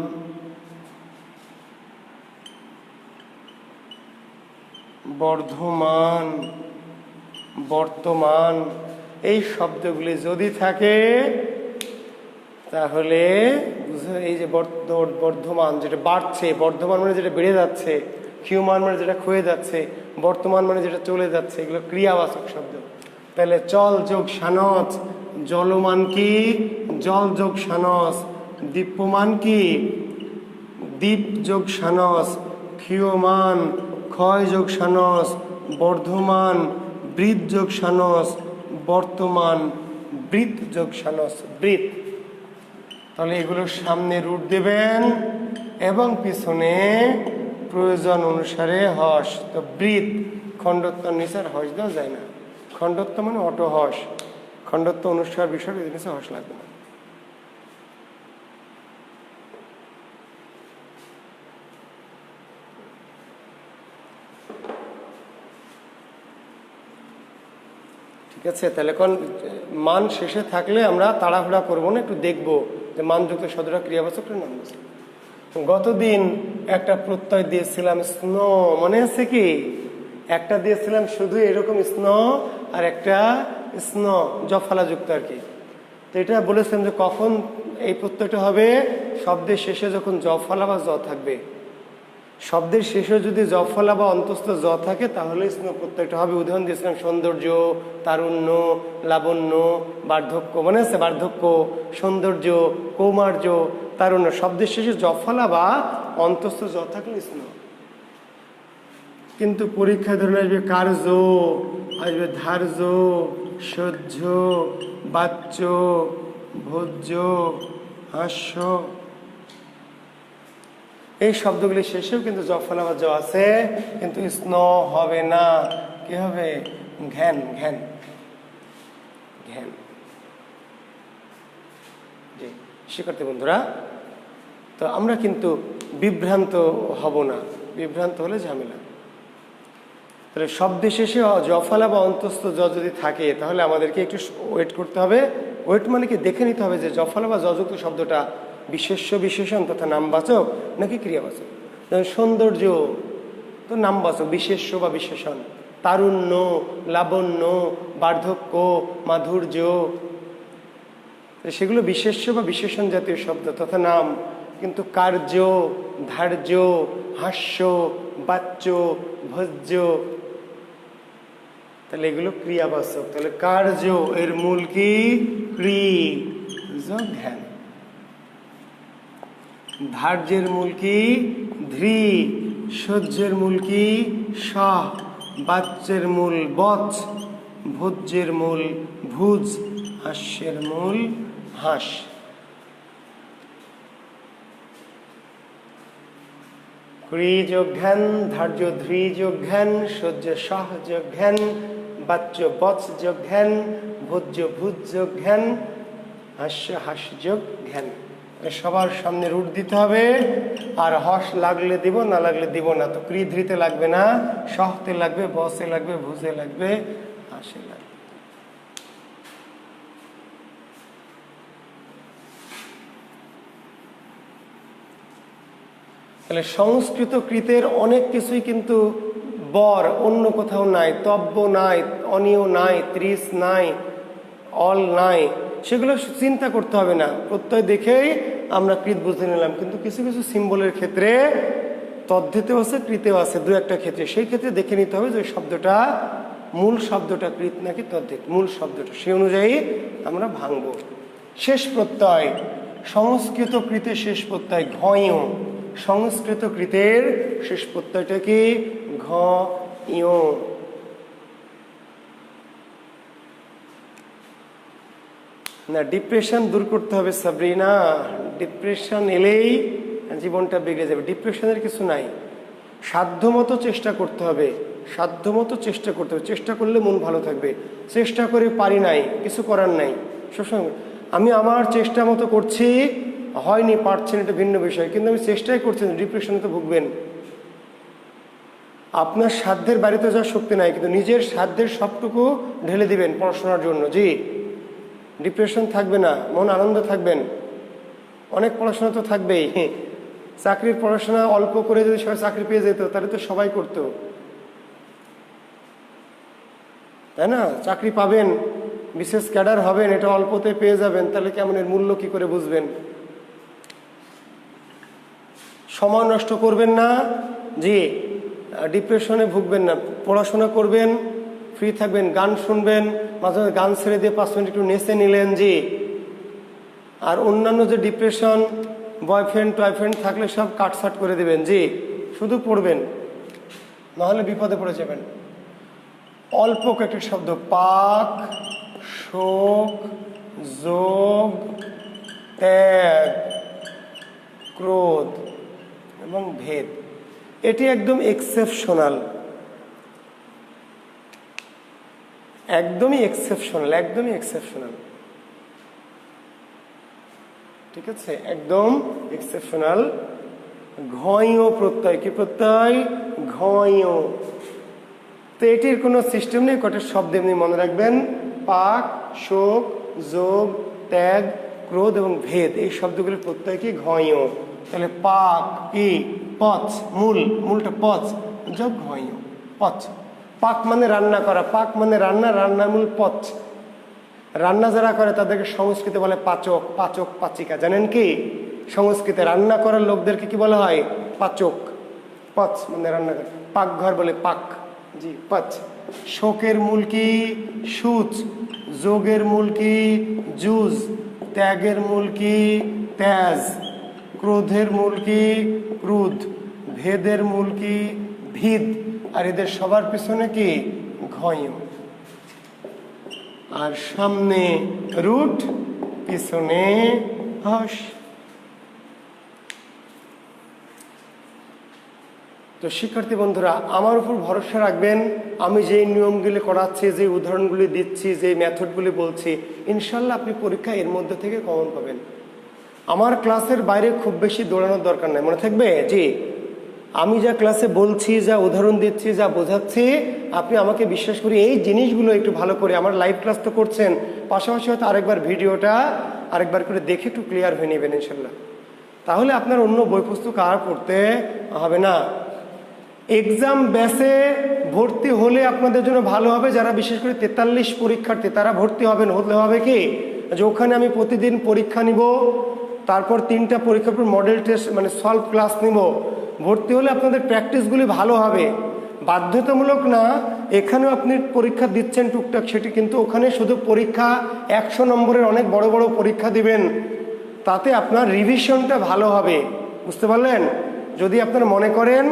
Speaker 1: বর্ধমান, বর্তমান, এই শব্দগুলি যদি থাকে তাহলে এই যে বর্ধমান যেটা বাড়ছে, বর্ধমান মানে যেটা বেড়ে যাচ্ছে, ক্ষীয়মান মানে যেটা ক্ষয়ে যাচ্ছে, বর্তমান মানে যেটা চলে যাচ্ছে, এগুলো ক্রিয়াবাচক শব্দ। তাহলে চল যোগ সানস, জলমান কি? জল যোগ সানস। দীপ্যমান কি? দীপ যোগ সানস। ক্ষীয়মান ক্ষয় যোগ সানস। বর্ধমান বৃদ্ধ যোগ সানস। বর্তমান, বৃত যোগ সানস, বৃত। তাহলে এগুলোর সামনে রুট দেবেন এবং পিছনে প্রয়োজন অনুসারে হস। তো বৃত খণ্ডত্ব নিচে আর হস দেওয়া যায় না। খণ্ডত্ব মানে অটো হস, খণ্ডত্ব অনুসার বিষয় নিচে হস লাগবে না। ঠিক আছে, তাহলে এখন মান শেষে থাকলে আমরা তাড়াহুড়া করবো না, একটু দেখবো যে মানযুক্ত শব্দটা ক্রিয়াবাচকের নাম আছে। গতদিন একটা প্রত্যয় দিয়েছিলাম স্ন, মনে আছে কি? একটা দিয়েছিলাম শুধু এরকম স্ন, আর একটা স্ন জফলাযুক্ত আর কি। তো এটা বলেছিলাম যে কখন এই প্রত্যয়টা হবে, শব্দের শেষে যখন জফলা বা জ থাকবে। শব্দের শেষে যদি জফলা বা অন্তস্থ জ থাকে তাহলে স্ন প্রত্যয়টা হবে। উদাহরণ দিয়েছিলাম সৌন্দর্য, তারুণ্য, লাবণ্য, বার্ধক্য, মনে আছে? বার্ধক্য, সৌন্দর্য, কৌমার্য, তারুণ্য, শব্দের শেষে জফলা বা অন্তস্থ জ থাকলে স্ন। কিন্তু পরীক্ষায় ধরে আসবে কার্য, আসবে ধার্য, সহ্য, বাচ্য, ভোজ্য, হাস্য, এই শব্দগুলি শেষেও কিন্তু জফলা বা জ আছে, কিন্তু স্ন হবে না। কি হবে? ঘ্যান, ঘ্যান, ঘ্যান। জি শিক্ষার্থী বন্ধুরা, তো আমরা কিন্তু বিভ্রান্ত হব না, বিভ্রান্ত হলে ঝামেলা। তাহলে শব্দের শেষে জফলা বা অন্তস্থ জ যদি থাকে তাহলে আমাদেরকে একটু ওয়েট করতে হবে। ওয়েট মানে কি, দেখে নিতে হবে যে জফলা বা যযুক্ত শব্দটা বিশেষ্য, বিশেষণ তথা নামবাচক নাকি ক্রিয়াবাচক। সৌন্দর্য তো নামবাচক, বিশেষ্য বা বিশেষণ। তারুণ্য, লাবণ্য, বার্ধক্য, মাধুর্য, সেগুলো বিশেষ্য বা বিশেষণ জাতীয় শব্দ তথা নাম। কিন্তু কার্য, ধার্য, হাস্য, বাচ্য, ভোজ্য, তাহলে এগুলো ক্রিয়াবাচক। তাহলে কার্য এর মূল কি? ক্রি যোগ ধ্যান। ধার্যের মূল কি? ধৃ। সহ্যের মূল কি? সহ। বাচ্যের মূল বচ। ভোজ্যের মূল ভুজ। হাস্যের মূল হাস। ক্রি যোগ ঘ্যান, ধার্য ধৃ যোগ ঘ্যান, সহ্য সহ যোগ ঘ্যান, বাচ্য বচ যোগ ঘ্যান, ভোজ্য ভুজ যোগ ঘ্যান, হাস্য হাস যোগ ঘ্যান। সবার সামনে রুট দিতে হবে, আর হস লাগলে দিব, না লাগলে দিব না। তো ক্রি ধৃতে লাগবে না, সহতে লাগবে, বসে লাগবে, ভুজে লাগবে, হাসে লাগবে। তাহলে সংস্কৃত কৃতের অনেক কিছুই কিন্তু বর অন্য কোথাও নাই। তব্য নাই, অনিয় নাই, ত্রিশ নাই, অল নাই, সেগুলো চিন্তা করতে হবে না। প্রত্যয় দেখেই আমরা কৃত বুঝে নিলাম। কিন্তু কিছু কিছু সিম্বলের ক্ষেত্রে তদ্ধিতেও আছে, কৃতেও আছে, দু একটা ক্ষেত্রে। সেই ক্ষেত্রে দেখে নিতে হবে যে শব্দটা, মূল শব্দটা কৃত নাকি তদ্ধিত, মূল শব্দটা, সেই অনুযায়ী আমরা ভাঙব। শেষ প্রত্যয়, সংস্কৃত কৃতের শেষ প্রত্যয় ঘয়। সংস্কৃত কৃতের শেষ প্রত্যয়টা কি? ঘ ইয়। না, ডিপ্রেশন দূর করতে হবে সাবরিনা। ডিপ্রেশন এলেই জীবনটা বিগড়ে যাবে। ডিপ্রেশনের কিছু নাই, সাধ্যমতো চেষ্টা করতে হবে, সাধ্যমতো চেষ্টা করতে হবে। চেষ্টা করলে মন ভালো থাকবে। চেষ্টা করে পারি নাই, কিছু করার নাই। সবসময় আমি আমার চেষ্টা মতো করছি, হয়নি, পারছেন, এটা ভিন্ন বিষয়, কিন্তু আমি চেষ্টাই করছি। ডিপ্রেশনে তো ভুগবেন। আপনার সাধ্যের বাড়িতে যাওয়ার শক্তি নাই, কিন্তু নিজের সাধ্যের সবটুকু ঢেলে দিবেন পড়াশোনার জন্য। জি, ডিপ্রেশন থাকবে না, মন আনন্দ থাকবেন। অনেক পড়াশোনা তো থাকবেই। চাকরির পড়াশোনা অল্প করে যদি সবাই চাকরি পেয়ে যেত তাহলে তো সবাই করত, তাই না? চাকরি পাবেন, বিশেষ ক্যাডার হবেন, এটা অল্পতে পেয়ে যাবেন, তাহলে কেমন এর মূল্য কি করে বুঝবেন? সময় নষ্ট করবেন না, জি, ডিপ্রেশনে ভুগবেন না। পড়াশোনা করবেন, ফ্রি থাকবেন, গান শুনবেন, মাঝে মাঝে গান ছেড়ে দিয়ে 5 মিনিট একটু নেচে নিলেন, জি। আর অন্যান্য যে ডিপ্রেশন, বয়ফ্রেন্ড টয়ফ্রেন্ড থাকলে সব কাটছাট করে দেবেন, জি। শুধু পড়বেন, নাহলে বিপদে পড়ে যাবেন। অল্প কয়েকটি শব্দ, পাক, শোক যোগ ত্যাগ ক্রোধ এবং ভেদ। এটি একদম এক্সেপশনাল, একদমই এক্সেপশনাল, একদমই এক্সেপশনাল। ঠিক আছে, একদম এক্সেপশনাল। ঘয় প্রত্যয়, কি প্রত্যয়? ঘয়। তো এটির কোনো সিস্টেম নেই, কটা শব্দ এমনি মনে রাখবেন। পাক, শোক, যোগ, ত্যাগ, ক্রোধ এবং ভেদ, এই শব্দগুলির প্রত্যয় কি? ঘয়। তাহলে পাক কি? পচ, মূল, মূলটা পচ, যোগ ঘয়, পচ। পাক মানে রান্না করা, পাক মানে রান্না, রান্নার মূল পচ। রান্না যারা করে তাদেরকে সংস্কৃতে বলে পাচক, পাচক পাচিকা। জানেন কি? সংস্কৃতে রান্না করার লোকদেরকে কি বলা হয়? পাচক। পচ মানে রান্না করে, পাকঘর বলে পাক, জি পচ। শোকের মূল কি? সুচ। যোগের মূল কি? জুজ। ত্যাগের মূল কি? ত্যাজ। ক্রোধের মূল কি? ক্রোধ। ভেদের মূল কি? ভিদ। আর এদের সবার পিছনে কি? ঘয়। আর সামনে রুট, পিছনে হস। তো শিক্ষার্থী বন্ধুরা, আমার উপর ভরসা রাখবেন। আমি যেই নিয়মগুলি করাচ্ছি, যে উদাহরণগুলি দিচ্ছি, যে মেথডগুলি বলছি, ইনশাল্লাহ আপনি পরীক্ষা এর মধ্যে থেকে কমন পাবেন। আমার ক্লাসের বাইরে খুব বেশি দৌড়ানোর দরকার নেই, মনে থাকবে? জি, আমি যা ক্লাসে বলছি, যা উদাহরণ দিচ্ছি, যা বোঝাচ্ছি, আপনি আমাকে বিশ্বাস করি এই জিনিসগুলো একটু ভালো করে, আমার লাইভ ক্লাস তো করছেন, পাশাপাশি হয়তো আরেকবার ভিডিওটা আরেকবার করে দেখে একটু ক্লিয়ার হয়ে নেবেন ইনশাল্লাহ। তাহলে আপনার অন্য বই পুস্তক আর পড়তে হবে না। এক্সাম ব্যাচে ভর্তি হলে আপনাদের জন্য ভালো হবে। যারা বিশেষ করে 43 পরীক্ষার্থী তারা ভর্তি হবেন। হলে হবে কি, যে ওখানে আমি প্রতিদিন পরীক্ষা নিব, তারপর 3টা পরীক্ষার পর মডেল টেস্ট মানে সলভ ক্লাস নিব। ভর্তি হলে আপনাদের প্র্যাকটিসগুলি ভালো হবে। বাধ্যতামূলক না, এখানেও আপনি পরীক্ষা দিচ্ছেন টুকটাক সেটি, কিন্তু ওখানে শুধু পরীক্ষা 100 নম্বরের অনেক বড় বড় পরীক্ষা দিবেন, তাতে আপনার রিভিশনটা ভালো হবে। বুঝতে পারলেন? যদি আপনারা মনে করেন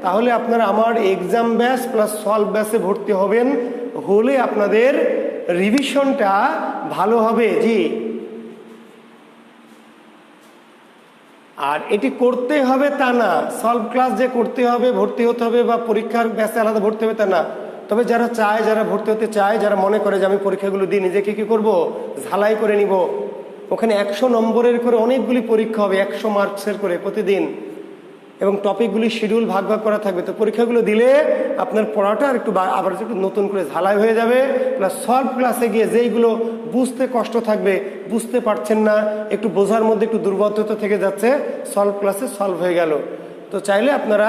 Speaker 1: তাহলে আপনারা আমার এক্সাম ব্যাচ প্লাস সলভ ব্যাচে ভর্তি হবেন, হলে আপনাদের রিভিশনটা ভালো হবে। জি, আর এটি করতে হবে তা না, সলভ ক্লাস যে করতে হবে, ভর্তি হতে হবে, বা পরীক্ষার ব্যাচে আলাদা ভর্তি হবে তা না। তবে যারা চায়, যারা ভর্তি হতে চায়, যারা মনে করে যে আমি পরীক্ষাগুলো দিই, নিজেকে কি করব? ঝালাই করে নিব। ওখানে 100 নম্বরের করে অনেকগুলি পরীক্ষা হবে, 100 মার্কসের করে প্রতিদিন, এবং টপিকগুলি শিডিউল ভাগ ভাগ করা থাকবে। তো পরীক্ষাগুলো দিলে আপনার পড়াটা আর একটু আবার একটু নতুন করে ঝালাই হয়ে যাবে। প্লাস সলভ ক্লাসে গিয়ে যেইগুলো বুঝতে কষ্ট থাকবে, বুঝতে পারছেন না, একটু বোঝার মধ্যে একটু দুর্বলতা থেকে যাচ্ছে, সলভ ক্লাসে সলভ হয়ে গেল। তো চাইলে আপনারা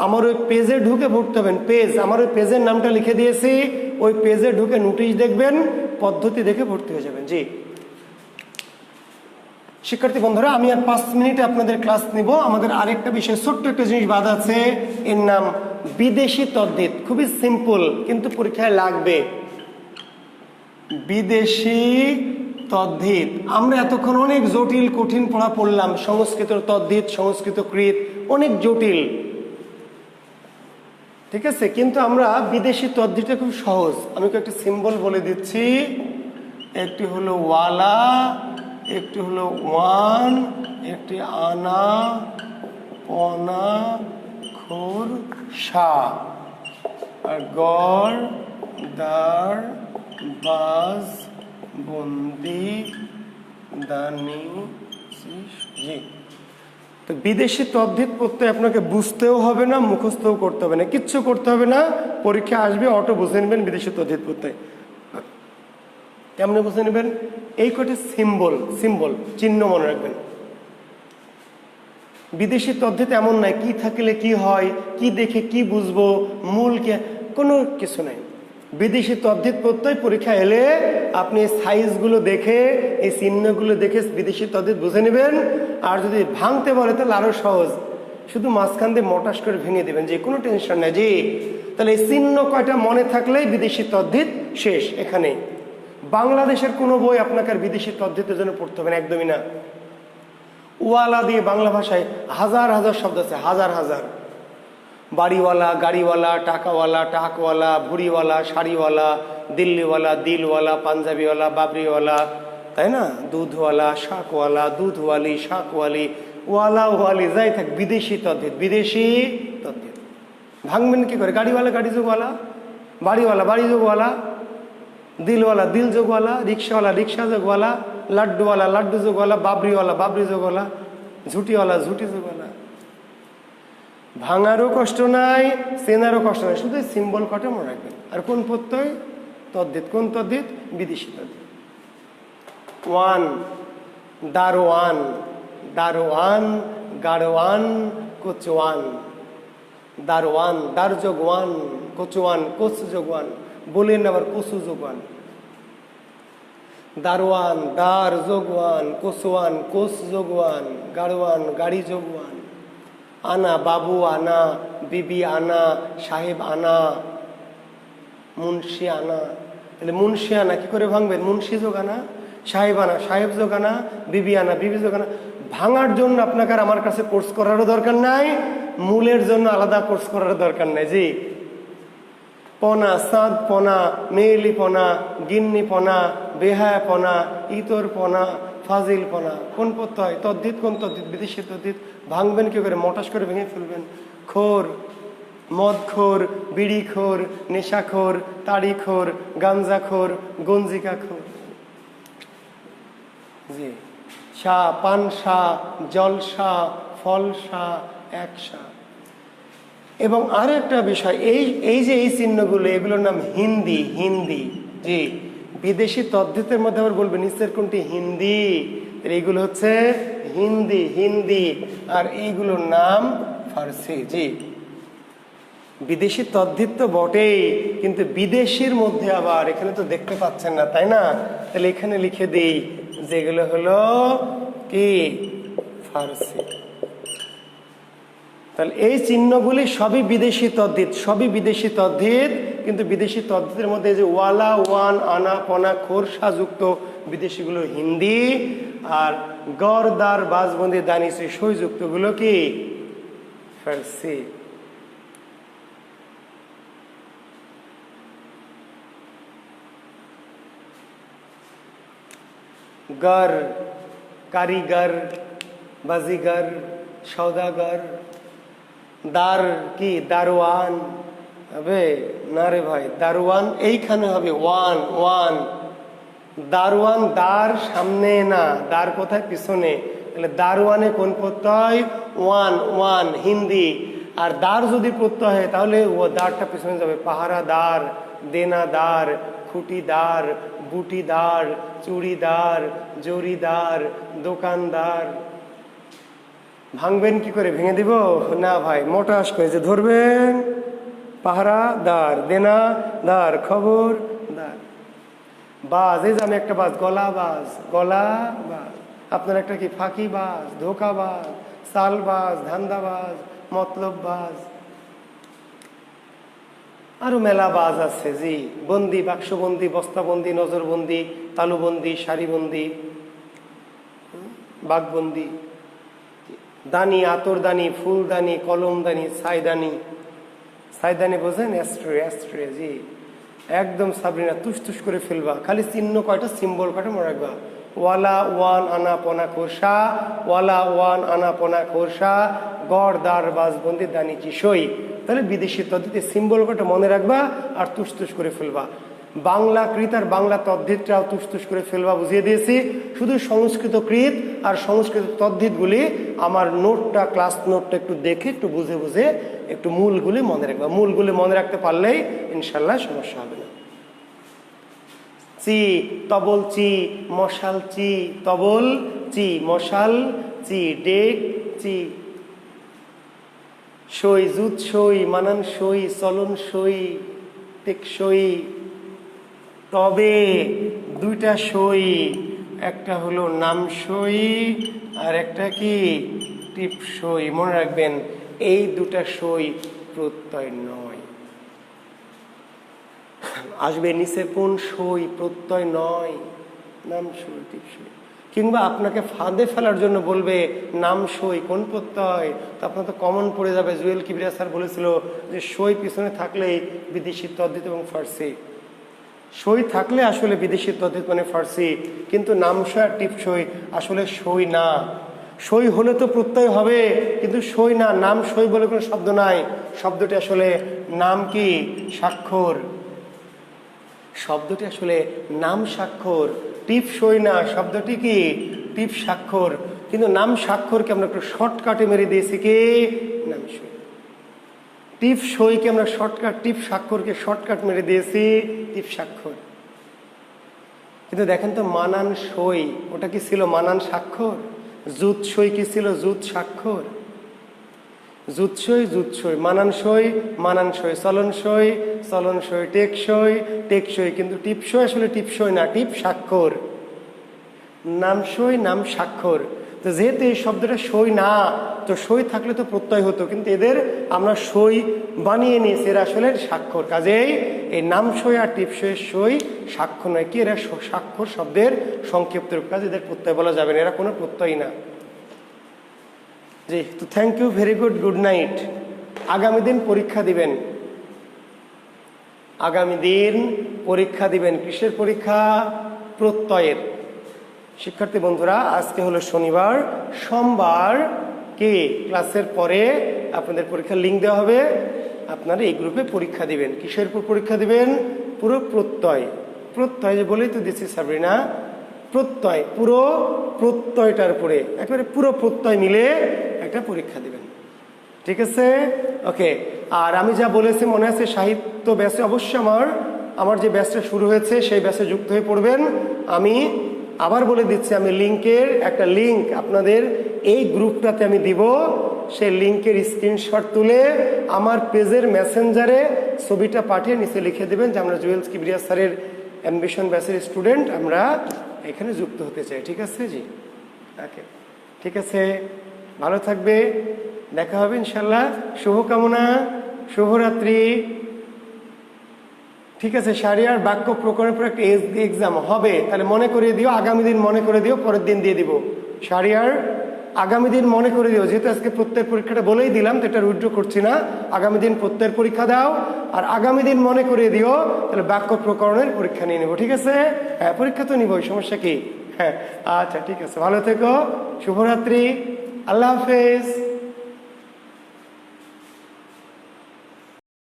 Speaker 1: আমার ওই পেজে ঢুকে ভর্তি হবেন। পেজ, আমার ওই পেজের নামটা লিখে দিয়েছি, ওই পেজে ঢুকে নোটিশ দেখবেন, পদ্ধতি দেখে ভর্তি হয়ে যাবেন। জি শিক্ষার্থী বন্ধুরা, আমি আর 5 মিনিটে আপনাদের ক্লাস নিব। আমাদের আরেকটা বিষয়, ছোট্ট একটা জিনিস বাদ আছে, এর নাম বিদেশি তদ্ধিত। খুবই সিম্পল, কিন্তু পরীক্ষায় লাগবে। বিদেশি তদ্ধিত। আমরা এতক্ষণ অনেক জটিল কঠিন পড়া পড়লাম, সংস্কৃত তদ্ধিত, সংস্কৃত কৃত, অনেক জটিল, ঠিক আছে। কিন্তু আমরা বিদেশি তদ্ধিতটা খুব সহজ। আমি একটা সিম্বল বলে দিচ্ছি। একটি হলো ওয়ালা, একটি হলো ওয়ান, একটি আনা, পনা, খোর, সা, আর গড়, দাঁড়, বাজ, বন্দি, দানি, জি। তো বিদেশি তদ্ধিত প্রত্যয় আপনাকে বুঝতেও হবে না, মুখস্থও করতে হবে না, কিচ্ছু করতে হবে না। পরীক্ষা আসবে, অটো বুঝে নেবেন বিদেশি তদ্ধিত প্রত্যয়। কেমনে বুঝে নেবেন? এই কটি সিম্বল, চিহ্ন মনে রাখবেন। বিদেশি তদ্ধিত এমন নাই কি থাকলে কি হয়, কি দেখে কি বুঝবো, মূল কে, কোনো কিছু নাই। বিদেশি তদ্ধিত প্রত্যয় পরীক্ষা এলে আপনি সাইজগুলো দেখে, এই চিহ্নগুলো দেখে বিদেশি তদ্ধিত বুঝে নেবেন। আর যদি ভাঙতে বলে তাহলে আরো সহজ, শুধু মাঝখান দিয়ে মটাস করে ভেঙে দেবেন, যে কোনো টেনশন নেই। জি, তাহলে এই চিহ্ন কয়টা মনে থাকলেই বিদেশি তদ্ধিত শেষ। এখানে বাংলাদেশের কোনো বই আপনাকে আর বিদেশি তদ্ধিতের জন্য পড়তে হবে না, একদমই না। ওয়ালা দিয়ে বাংলা ভাষায় হাজার হাজার শব্দ আছে, হাজার হাজার। বাড়িওয়ালা, গাড়িওয়ালা, টাকাওয়ালা, টাকওয়ালা, ভুড়িওয়ালা, শাড়িওয়ালা, দিল্লিওয়ালা, দিলওয়ালা, পাঞ্জাবিওয়ালা, বাবরিওয়ালা, তাই না, দুধওয়ালা, শাকওয়ালা, দুধওয়ালি, শাকওয়ালি, ওয়ালা ওয়ালি, যাই থাক, বিদেশি তদ্ধিত, বিদেশি তদ্ধিত। ভাঙবেন কি করে? গাড়িওয়ালা গাড়ি যোগওয়ালা, বাড়িওয়ালা বাড়ি যোগওয়ালা, দিলওয়ালা দিল যোগওয়ালা, রিক্সাওয়ালা রিক্সা যোগওয়ালা, লাড্ডুওয়ালা লাড্ডু যোগওয়ালা, বাবরিওয়ালা বাবরি যোগওয়ালা, ঝুটিওয়ালা ঝুটি যোগওয়ালা। ভাঙারও কষ্ট নাই, চেনারও কষ্ট নাই, শুধু সিম্বল কটে মনে রাখবেন। আর কোন প্রত্যয়? তদ্ধিত। কোন তদ্ধিত? বিদেশি তদ্ধিত। ওয়ান, দারোয়ান, দারোয়ান, গাড়োয়ান, কোচওয়ান। দারোয়ান, দার যোগওয়ান, কোচওয়ান, কোচ যোগওয়ান, বলেন আবার কচু যোগওয়ান। দারোয়ান, দার যোগওয়ান, কোচওয়ান, কোচ যোগওয়ান, গাড়োয়ান, গাড়ি যোগওয়ান। আনা, বাবু আনা, বিবি আনা, সাহেব আনা, মুন্সি আনা। তাহলে মুন্সি আনা কি করে ভাঙবেন? মুন্সি যোগানা, সাহেব আনা, সাহেব যোগানা, বিবি আনা, বিবি যোগানা। ভাঙার জন্য আপনাকে আর আমার কাছে কোর্স করারও দরকার নাই, মূলের জন্য আলাদা কোর্স করার দরকার নাই। জি, পনা, সাঁদ পনা, মেয়েলি পনা, গিন্নি পনা, বেহায়া পনা, ইতর পনা, ফাজিল পনা। কোন প্রত্যয়? তদ্ধিত। কোন তদ্ধিত? বিদেশি তদ্ধিত। ভাঙবেন কি করে? মটাস করে ভেঙে ফেলবেন। খোর, মদখোর, বিড়িখোর, নেশাখোর, তাড়িখোর, গাঞ্জাখোর, গঞ্জিকাখোর। জি, শা, পানশা, জলসা, ফলসা, একসা। এবং আরো একটা বিষয়, এই যে এই চিহ্নগুলো, এগুলোর নাম হিন্দি। হিন্দি, জি, বিদেশি তদ্ধিতের মধ্যে আবার বলবেন নিচের কোনটি? হিন্দি। এইগুলো হচ্ছে হিন্দি, হিন্দি। আর এইগুলোর নাম ফার্সি। জি, বিদেশি তদ্ধিত তো বটেই, কিন্তু বিদেশির মধ্যে আবার এখানে তো দেখতে পাচ্ছেন না, তাই না? তাহলে এখানে লিখে দিই যেগুলো হলো কি? ফার্সি। তাহলে এই চিহ্নগুলি সবই বিদেশি তদ্ধিত, সবই বিদেশি তদ্ধিত। কিন্তু বিদেশি তদ্ধিতের মধ্যে যে ওয়ালা, ওয়ান, আনা, পনা, খোরসা যুক্ত বিদেশিগুলো হিন্দি, আর গড়, দার, বাজবন্দি, দানিসি, সই যুক্তগুলো কি? ফার্সি। গর, কারিগর, বাজিগর, সৌদাগর। দার কি? দারোয়ান হবে না রে ভাই, দারোয়ান এইখানে হবে ওয়ান, ওয়ান। দারোয়ান, দার সামনে না, দার কোথায়? পিছনে। তাহলে দারোয়ানে কোন প্রত্যয়? One, one, Hindi. আর দার যদি প্রত্যয় হয় তাহলে ও দারটা পিছনে যাবে। পাহারাদার, দেনাদার, খুঁটিদার, বুটিদার, চুড়িদার, জরিদার, দোকানদার। ভাঙবেন কি করে? ভেঙে দিব না ভাই, মোটাস করে যে ধরবেন। পাহারাদার, দেনাদার, খবরদার। বাজ, এই যে আমি একটা বাজ, গলা বাজ, গলা বাজ। আপনার একটা কি? ফাঁকি বাজ, ধোকাবাজ, সালবাজ, ধান্দাবাজ, মতলববাজ। আরো মেলা বাজ আছে। জি, বন্দি, বাক্সবন্দি, বস্তাবন্দি, নজরবন্দি, তালুবন্দি, সারিবন্দি, বাঘবন্দি। দানি, আতরদানি, ফুলদানি, কলমদানি, ছাইদানি। ছাইদানি বোঝেন? Ashtray, ashtray. জি, একদম সাবরিনা তুস তুস করে ফেলবা। খালি চিহ্ন কয়টা, সিম্বল কয়টা মনে রাখবা। ওয়ালা, ওয়ান, আনা, পনা, খোরসা, ওয়ালা, ওয়ান, আনা, পনা, খোরসা, গড়, দার, বাজবন্দি, দানি, কি, সই। তাহলে বিদেশি তদ্ধিতে সিম্বল কয়টা মনে রাখবা আর তুস তুস করে ফেলবা। বাংলা কৃত আর বাংলা তদ্ধিতটাও তুস তুস করে ফেলবা, বুঝিয়ে দিয়েছি। শুধু সংস্কৃত কৃত আর সংস্কৃত তদ্ধিতগুলি আমার নোটটা, ক্লাস নোটটা একটু দেখে, একটু বুঝে বুঝে একটু মূলগুলি মনে রাখবা। মূলগুলি মনে রাখতে পারলেই ইনশাল্লাহ সমস্যা হবে না। চি, তবল চি, মশাল চি, তবল চি, মশাল চি, ডেক চি। সই, জুত সই, মানান সই, চলন সই, টেকসই। তবে দুইটা সই, একটা হলো নাম সই আর একটা কি? টিপসই। মনে রাখবেন এই দুটা সই প্রত্যয় নয়। আসবে নিচে কোন সই? প্রত্যয় নয়, নাম সই, টিপসই। কিংবা আপনাকে ফাঁদে ফেলার জন্য বলবে নাম সই, কোন প্রত্যয়? তো আপনার তো কমন পড়ে যাবে। জুয়েল কিবরিয়া স্যার বলেছিল যে সই পিছনে থাকলেই বিদেশি তদ্ধিত এবং ফার্সি। সই থাকলে আসলে বিদেশি তদ্ধিত মানে ফার্সি, কিন্তু নামসই আর টিপসই আসলে সই না। সই হলে তো প্রত্যয় হবে, কিন্তু সই না, নাম সই বলে কোনো শব্দ নাই। শব্দটি আসলে নাম কি? স্বাক্ষর। শব্দটি আসলে নাম স্বাক্ষর, টিপ সই না। শব্দটি কি? টিপ স্বাক্ষর। কিন্তু নাম স্বাক্ষরকে আমরা একটু শর্টকাটে মেরে দিয়েছি কি? নাম সই। টিপ সইকে আমরা শর্টকাট, টিপ স্বাক্ষরকে শর্টকাট মেরে দিয়েছি টিপ স্বাক্ষর। কিন্তু দেখেন তো মানান সই, ওটা কি ছিল? মানান স্বাক্ষর। জুত সই কি ছিল? জুত স্বাক্ষর। জুত সই, জুত সই। মানান সই, মানান সই। চলন সই, চলন সই। টেকসই, টেকসই। কিন্তু টিপসই আসলে টিপসই না, টিপ স্বাক্ষর। নাম সই, নাম স্বাক্ষর। তো যেহেতু এই শব্দটা সই না, তো সই থাকলে তো প্রত্যয় হতো, কিন্তু এদের আমরা সই বানিয়ে নিয়েছি, এরা আসলে স্বাক্ষর। কাজেই এই নাম সই আর টিপসইয়ের সই স্বাক্ষর নয়, কি এরা স্বাক্ষর শব্দের সংক্ষিপ্ত রূপ। কাজে এদের প্রত্যয় বলা যাবে না, এরা কোনো প্রত্যয় না। জি, তো thank you, very good, good night. আগামী দিন পরীক্ষা দিবেন, আগামী দিন পরীক্ষা দিবেন। কিসের পরীক্ষা? প্রত্যয়ের। শিক্ষার্থী বন্ধুরা, আজকে হলো শনিবার, সোমবার কি ক্লাসের পরে আপনাদের পরীক্ষার লিঙ্ক দেওয়া হবে, আপনারা এই গ্রুপে পরীক্ষা দিবেন। কিসের উপর পরীক্ষা দিবেন? পুরো প্রত্যয়। প্রত্যয় যে বলেই তো দিচ্ছি সাবরিনা, প্রত্যয়, পুরো প্রত্যয়টার উপরে একেবারে পুরো প্রত্যয় মিলে একটা পরীক্ষা দিবেন। ঠিক আছে? ওকে। আর আমি যা বলেছি মনে আছে, সাহিত্য ব্যাচে অবশ্যই আমার যে ব্যাচটা শুরু হয়েছে সেই ব্যাচে যুক্ত হয়ে পড়বেন। আমি আবার বলে দিচ্ছি, আমি লিঙ্কের একটা লিঙ্ক আপনাদের এই গ্রুপটাতে আমি দিব। সেই লিঙ্কের স্ক্রিনশট তুলে আমার পেজের মেসেঞ্জারে ছবিটা পাঠিয়ে নিচে লিখে দেবেন যে আমরা জুয়েলস কিবরিয়া স্যারের অ্যাম্বিশন ব্যাচের স্টুডেন্ট, আমরা এখানে যুক্ত হতে চাই। ঠিক আছে? জি, ওকে, ঠিক আছে, ভালো থাকবে, দেখা হবে ইনশাল্লাহ। শুভকামনা, শুভরাত্রি। ঠিক আছে, শারিয়ার বাক্য প্রকরণের পর একটা এক্সাম হবে, তাহলে মনে করিয়ে দিও, আগামী দিন মনে করে দিও, পরের দিন দিয়ে দিব। শারিয়ার আগামী দিন মনে করে দিও, যেহেতু আজকে প্রত্যয়ের পরীক্ষাটা বলেই দিলাম, তো এটা উইথড্র করছি না। আগামী দিন প্রত্যয়ের পরীক্ষা দাও, আর আগামী দিন মনে করিয়ে দিও, তাহলে বাক্য প্রকরণের পরীক্ষা নিয়ে নেব। ঠিক আছে? হ্যাঁ, পরীক্ষা তো নিবই, সমস্যা কি? হ্যাঁ, আচ্ছা, ঠিক আছে, ভালো থেকো, শুভরাত্রি, আল্লাহ হাফেজ।